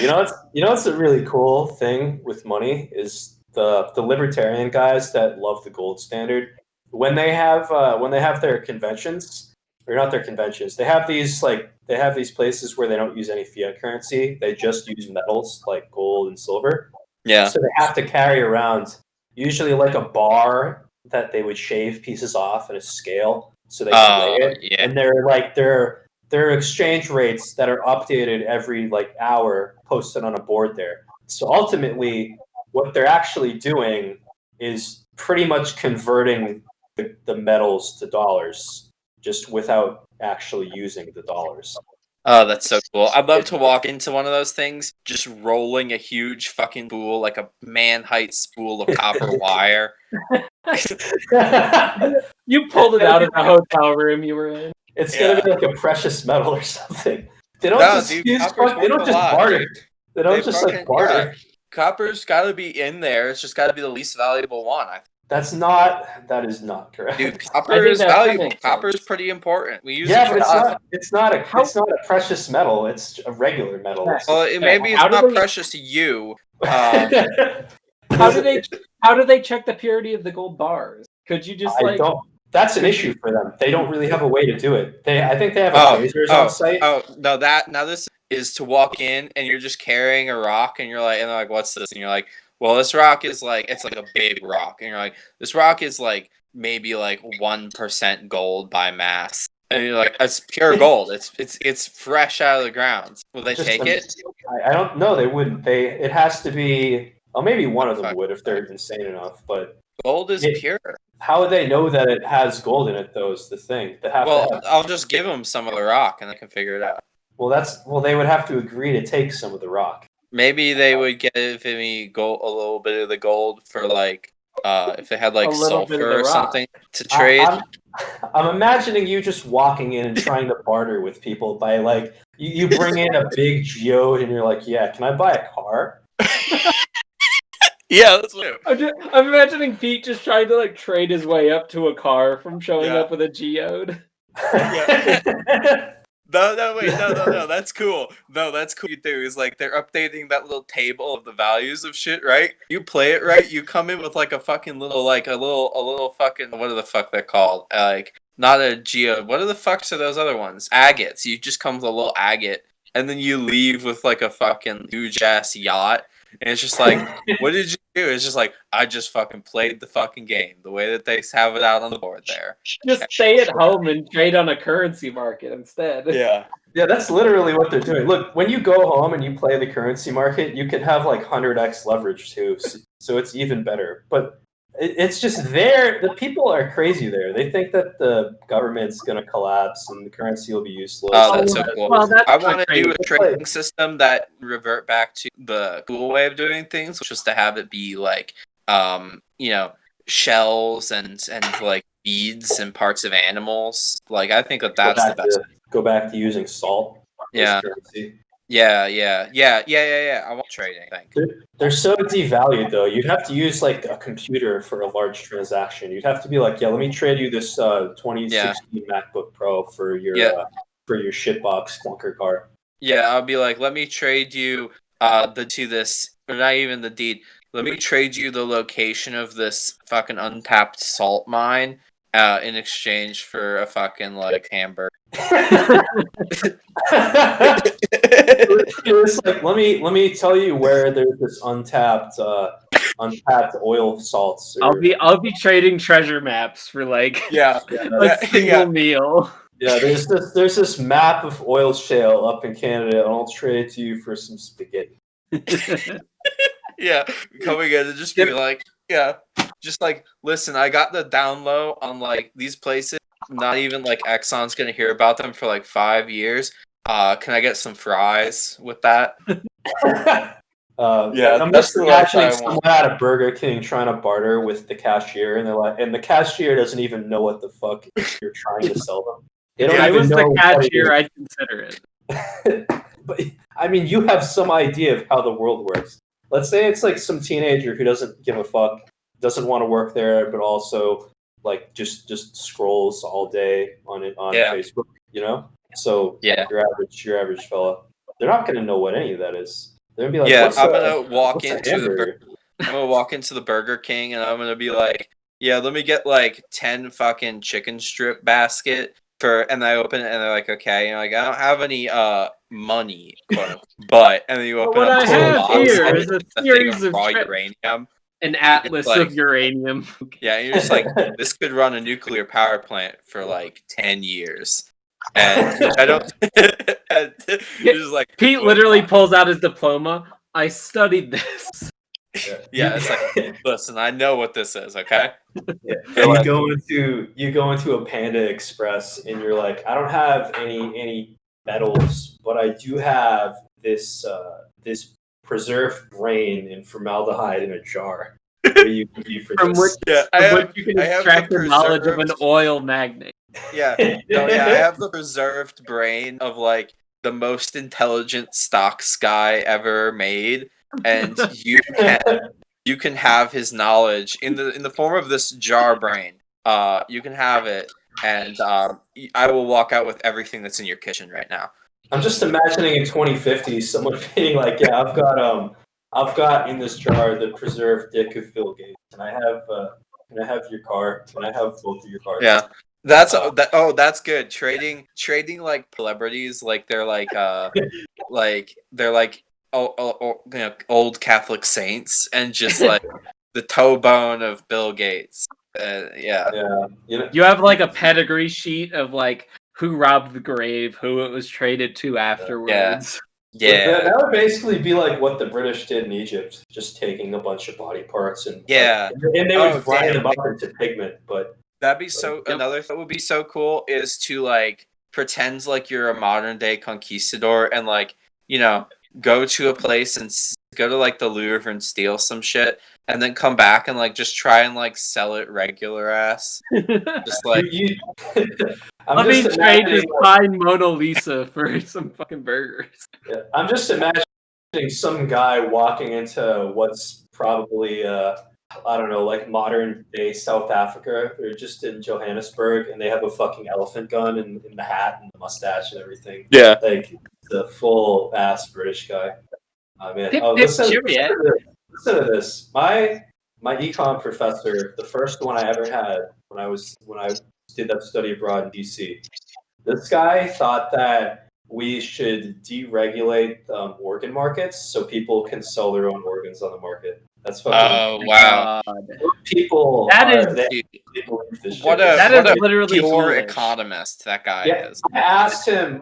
know what's a really cool thing with money is the libertarian guys that love the gold standard. When they have their conventions, or not their conventions, they have these places where they don't use any fiat currency. They just use metals like gold and silver. Yeah. So they have to carry around usually like a bar that they would shave pieces off in a scale so they can weigh it. Yeah. And they're exchange rates that are updated every like hour, posted on a board there. So ultimately, what they're actually doing is pretty much converting the metals to dollars, just without actually using the dollars. Oh, that's so cool. I'd love to walk into one of those things, just rolling a huge fucking spool, like a man-height spool of copper wire. You pulled it out of the hotel room you were in. It's gonna be like a precious metal or something. They don't just barter. They don't just like barter. Yeah. Copper's got to be in there. It's just got to be the least valuable one. That is not correct. Dude, copper is valuable. Copper is pretty important. We use it for it's not a precious metal. It's a regular metal. Well, maybe it's not precious to you. How do they check the purity of the gold bars? Could you just That's an issue for them. They don't really have a way to do it. I think they have lasers on site. Now this is to walk in and you're just carrying a rock and they're like, what's this? And you're like, well, this rock is like, it's like a big rock. And you're like, this rock is like maybe like 1% gold by mass. And you're like, it's pure gold. It's fresh out of the ground. Will they take it? I don't know. They wouldn't. It has to be. Well, maybe one of them would if they're insane enough. But gold is pure. How would they know that it has gold in it, though, is the thing. I'll just give them some of the rock and they can figure it out. Well, they would have to agree to take some of the rock. Maybe they would give me a little bit of the gold for like if it had like sulfur or something to trade. I'm imagining you just walking in and trying to barter with people by like you bring in a big geode and you're like, yeah, can I buy a car? Yeah, that's what I'm imagining Pete just trying to like trade his way up to a car from showing up with a geode. Yeah. No, that's cool. No, that's cool. You do is like they're updating that little table of the values of shit, right? You play it right. You come in with like a fucking little like a little fucking what are the fuck they're called? Like not a geode. What are the fucks are those other ones? Agates. You just come with a little agate, and then you leave with like a fucking huge ass yacht. And it's just like, what did you do? It's just like, I just fucking played the fucking game the way that they have it out on the board there. Just stay at home and trade on a currency market instead. Yeah. Yeah, that's literally what they're doing. Look, when you go home and you play the currency market, you can have like 100x leverage too, so it's even better. But it's just there. The people are crazy there. They think that the government's going to collapse and the currency will be useless. Oh, that's so cool. Well, that's I not want to do a crazy. trading system that revert back to the cool way of doing things, which is to have it be like, shells and like beads and parts of animals. Like, I think that that's the best. Go back to using salt. Yeah. Currency. Yeah. I want trading. I think. They're so devalued though. You'd have to use like a computer for a large transaction. You'd have to be like, yeah, let me trade you this 2016 MacBook Pro for your shitbox clunker car. Yeah, I'll be like, let me trade you or not even the deed. Let me trade you the location of this fucking untapped salt mine in exchange for a fucking like hamburger. It's like, let me tell you where there's this untapped oil salts. I'll be trading treasure maps for like a single meal. Yeah, there's this map of oil shale up in Canada, and I'll trade it to you for some spaghetti. Yeah, coming in and just be like, just like, listen, I got the down low on like these places. Not even like Exxon's gonna hear about them for like 5 years. Can I get some fries with that? I'm just imagining someone at a Burger King trying to barter with the cashier, and they're like, and the cashier doesn't even know what the fuck you're trying to sell them. They don't if I even was know the cashier, I'd consider it. But I mean, you have some idea of how the world works. Let's say it's like some teenager who doesn't give a fuck, doesn't want to work there, but also like just scrolls all day on Facebook, you know? So your average fella, they're not gonna know what any of that is. They're gonna be like, I'm gonna walk into the Burger King and I'm gonna be like, yeah, let me get like 10 fucking chicken strip basket and I open it and they're like, okay, and like I don't have any money, but and then you open what up I have here is a series of raw uranium. An atlas of uranium. Yeah, and you're just like, this could run a nuclear power plant for like 10 years. And I don't. Just like Pete literally pulls out his diploma. I studied this. Yeah, it's like, listen, I know what this is, okay? Yeah. You go into a Panda Express and you're like, I don't have any metals, but I do have this preserved brain in formaldehyde in a jar. What do you give for from this? Which you can extract the knowledge of an oil magnate. Yeah, I have the preserved brain of like the most intelligent stocks guy ever made, and you can have his knowledge in the form of this jar brain. You can have it, and I will walk out with everything that's in your kitchen right now. I'm just imagining in 2050 someone being like, "Yeah, I've got in this jar the preserved dick of Bill Gates. Can I have your car? Can I have both of your cars?" Yeah, that's good. Trading like celebrities, like they're like old Catholic saints, and just like the toe bone of Bill Gates. Yeah. You have like a pedigree sheet of like who robbed the grave, who it was traded to afterwards. Yeah. That would basically be like what the British did in Egypt, just taking a bunch of body parts and they would grind them up into pigment. But that'd be another thing that would be so cool is to like pretend like you're a modern day conquistador and like, you know, go to a place and go to like the Louvre and steal some shit and then come back and like just try and like sell it regular ass. Just like let me trade this fine Mona Lisa for some fucking burgers. Yeah, I'm just imagining some guy walking into what's probably I don't know, like modern day South Africa. They're just in Johannesburg and they have a fucking elephant gun in the hat and the mustache and everything. Yeah, like the full ass British guy. Man, listen to this. My econ professor, the first one I ever had when I did that study abroad in DC. This guy thought that we should deregulate organ markets so people can sell their own organs on the market. That's fucking. Oh wow! People That are. is- They believe this shit. What a That what is a literally pure foolish. economist that guy Yeah, is. I asked him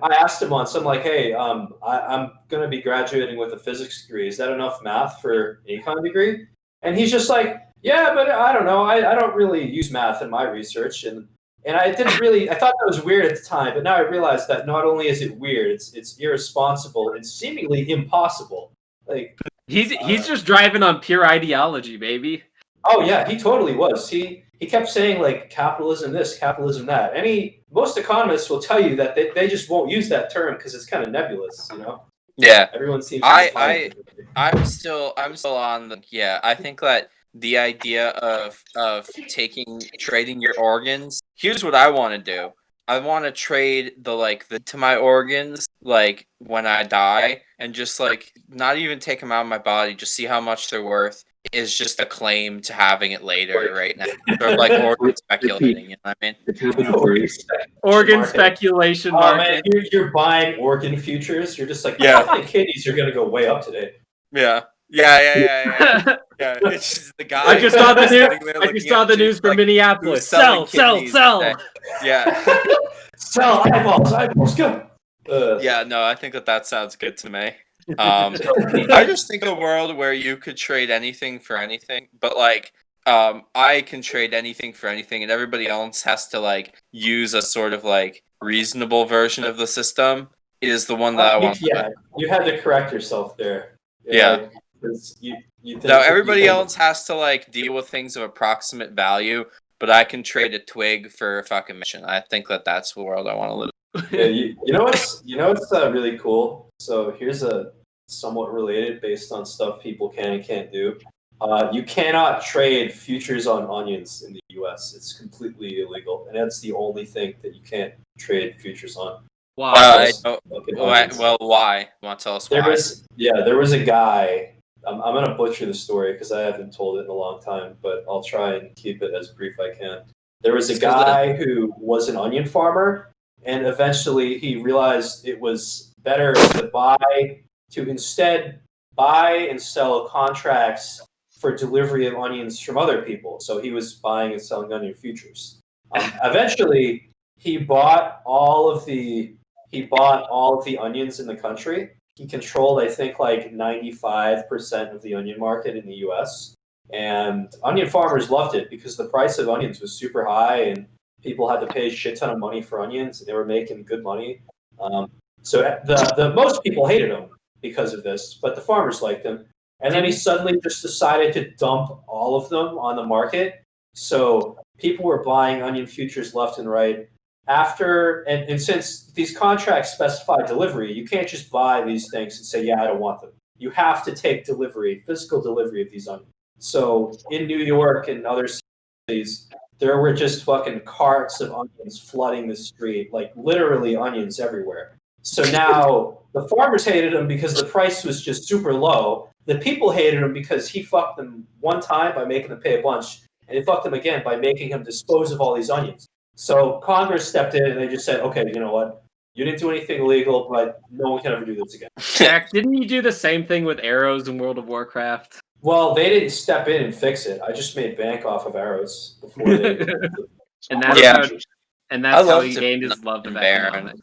once. I'm like, hey, I'm gonna be graduating with a physics degree. Is that enough math for an econ degree? And he's just like, yeah, but I don't know. I don't really use math in my research, and I didn't really. I thought that was weird at the time, but now I realize that not only is it weird, it's irresponsible and seemingly impossible. Like, He's just driving on pure ideology, baby. oh yeah, he totally was. He kept saying like capitalism this, capitalism that. Most economists will tell you that they just won't use that term because it's kind of nebulous, you know. Yeah, Everyone seems to define it differently. I'm still on the I think that the idea of trading your organs. Here's what I want to do. I want to trade to my organs like when I die, and just like not even take them out of my body, just see how much they're worth. Is just a claim to having it later right now. Sort of like organ speculating, you know what I mean? It's happened first. Organ Market. speculation Oh market. man, you're buying organ futures. You're just like, Yeah. I think kidneys are gonna go way up today. Yeah. Yeah, it's just the guy. I just saw the sitting news. there I looking just saw at the shit, news from like, Minneapolis. who's selling Sell. kidneys today? Yeah. Sell eyeballs, go. Yeah, no, I think that sounds good to me. I just think a world where you could trade anything for anything, but like I can trade anything for anything, and everybody else has to like use a sort of like reasonable version of the system is the one that I want. Yeah, you had to correct yourself there. Yeah. Because you think No, everybody else has to like deal with things of approximate value, but I can trade a twig for a fucking mission. I think that that's the world I want to live. Yeah, you know what's really cool. So here's a somewhat related, based on stuff people can and can't do. You cannot trade futures on onions in the U.S. It's completely illegal, and that's the only thing that you can't trade futures on. Wow. Well, why? You want to tell us why? There was a guy. I'm gonna butcher the story because I haven't told it in a long time, but I'll try and keep it as brief I can. There was a guy who was an onion farmer, and eventually he realized it was better to instead buy and sell contracts for delivery of onions from other people. So he was buying and selling onion futures. Eventually, he bought all of the onions in the country. He controlled, I think, like 95% of the onion market in the U.S. And onion farmers loved it because the price of onions was super high, and people had to pay a shit ton of money for onions, and they were making good money. So the most people hated him because of this, but the farmers liked him. And then he suddenly just decided to dump all of them on the market. So people were buying onion futures left and right. And since these contracts specify delivery, you can't just buy these things and say, yeah, I don't want them. You have to take physical delivery of these onions. So in New York and other cities, there were just fucking carts of onions flooding the street, like literally onions everywhere. So now the farmers hated him because the price was just super low. The people hated him because he fucked them one time by making them pay a bunch, and he fucked them again by making him dispose of all these onions. So Congress stepped in and they just said, okay, you know what? You didn't do anything illegal, but no one can ever do this again. Jack, didn't you do the same thing with arrows in World of Warcraft? Well, they didn't step in and fix it. I just made bank off of arrows before they. And that's how he gained his love of economics.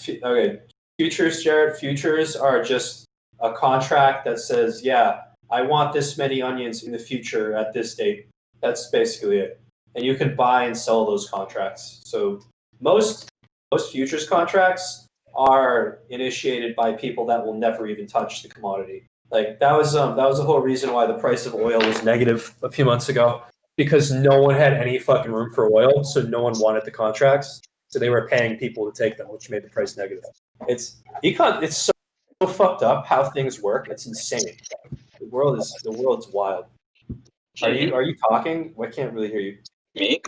Okay, futures, Jared. Futures are just a contract that says, yeah, I want this many onions in the future at this date. That's basically it. And you can buy and sell those contracts. So most futures contracts are initiated by people that will never even touch the commodity. Like that was the whole reason why the price of oil was negative a few months ago, because no one had any fucking room for oil, so no one wanted the contracts, so they were paying people to take them, which made the price negative. It's so fucked up how things work. It's insane. The world's wild. Are you talking? I can't really hear you. Me?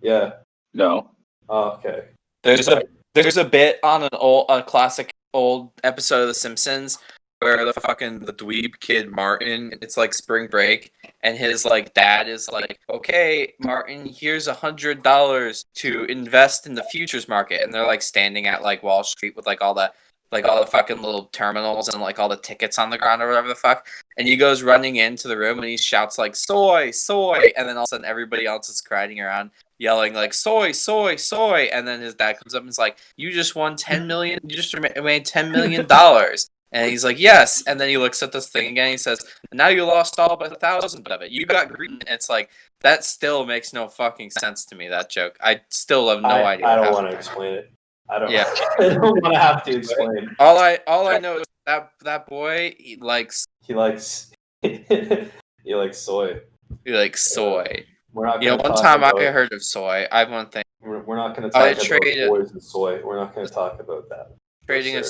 Yeah. No. Oh, okay. There's a bit on a classic old episode of The Simpsons where the dweeb kid Martin, it's like spring break, and his like dad is like, okay, Martin, here's $100 to invest in the futures market, and they're like standing at like Wall Street with like all the like all the fucking little terminals and like all the tickets on the ground or whatever the fuck. And he goes running into the room and he shouts like soy, soy, and then all of a sudden everybody else is crowding around yelling like soy, soy, soy. And then his dad comes up and is like, "You just won 10 million. You just made $10 million." And he's like, "Yes." And then he looks at this thing again. And he says, "Now you lost all but 1,000 of it. You got green." And it's like that still makes no fucking sense to me. That joke. I still have no idea. I don't want to explain it. I don't. Yeah. I don't want to have to explain. All I know is that boy he likes he likes soy. He likes soy. We're not. One time I heard of soy. I have one thing. We're not going to talk about boys and soy. We're not going to talk about that. Trading a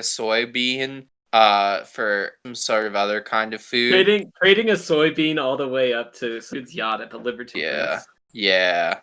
soybean for some sort of other kind of food. Trading a soybean all the way up to Squid's yacht at the Liberty. Yeah.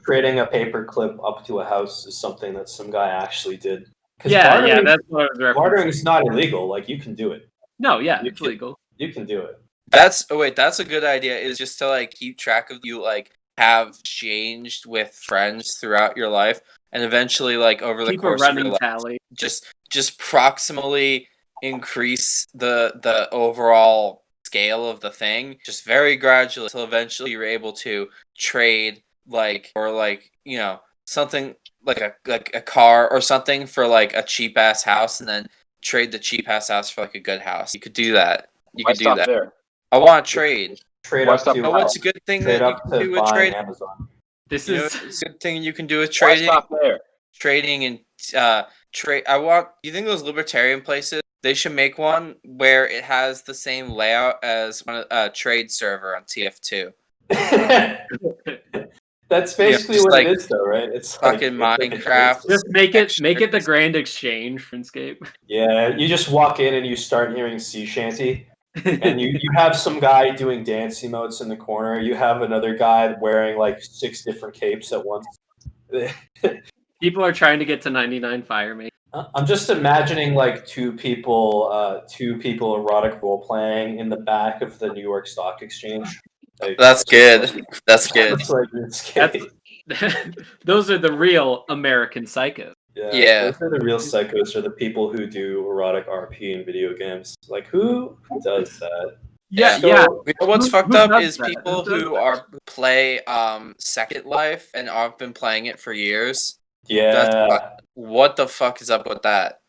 Trading a paper clip up to a house is something that some guy actually did. Yeah, that's what I was referencing. Bartering is not illegal. Like, you can do it. No, it's legal. You can do it. That's a good idea. Is just to like keep track of you like have exchanged with friends throughout your life, and eventually like over the course of your life, tally. just proximally increase the overall scale of the thing, just very gradually, until eventually you're able to trade something like a car or something for like a cheap ass house, and then trade the cheap ass house for like a good house. You could do that. You could do that. There. I want to trade. Trade up to. What's a good thing that you can do with trading? Amazon. This is a good thing you can do with trading. Why stop there? Trading and trade. You think those libertarian places? They should make one where it has the same layout as a trade server on TF2. That's basically what it is, though, right? It's fucking Minecraft. Just make it the Grand Exchange, RuneScape. Yeah, you just walk in and you start hearing sea shanty, and you have some guy doing dance emotes in the corner. You have another guy wearing like 6 different capes at once. People are trying to get to 99 fire mate. I'm just imagining like two people erotic role playing in the back of the New York Stock Exchange. Like, that's good. That's good. Those are the real American psychos. Yeah. Those are the real psychos, are the people who do erotic RP in video games. Like, who does that? Yeah. What's fucked up is people who play Second Life and have been playing it for years. Yeah. What the fuck is up with that?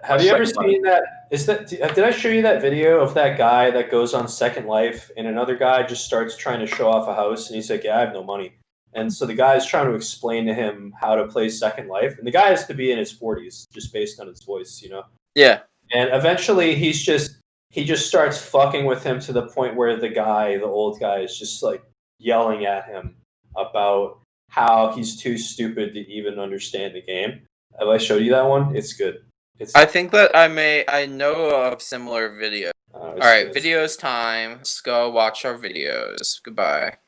Have you ever seen that? Did I show you that video of that guy that goes on Second Life and another guy just starts trying to show off a house and he's like, "Yeah, I have no money." And so the guy is trying to explain to him how to play Second Life, and the guy has to be in his 40s just based on his voice, you know? Yeah. And eventually he just starts fucking with him to the point where the old guy is just like yelling at him about how he's too stupid to even understand the game. Have I showed you that one? It's good. I think that I know of similar videos. All right, videos time. Let's go watch our videos. Goodbye.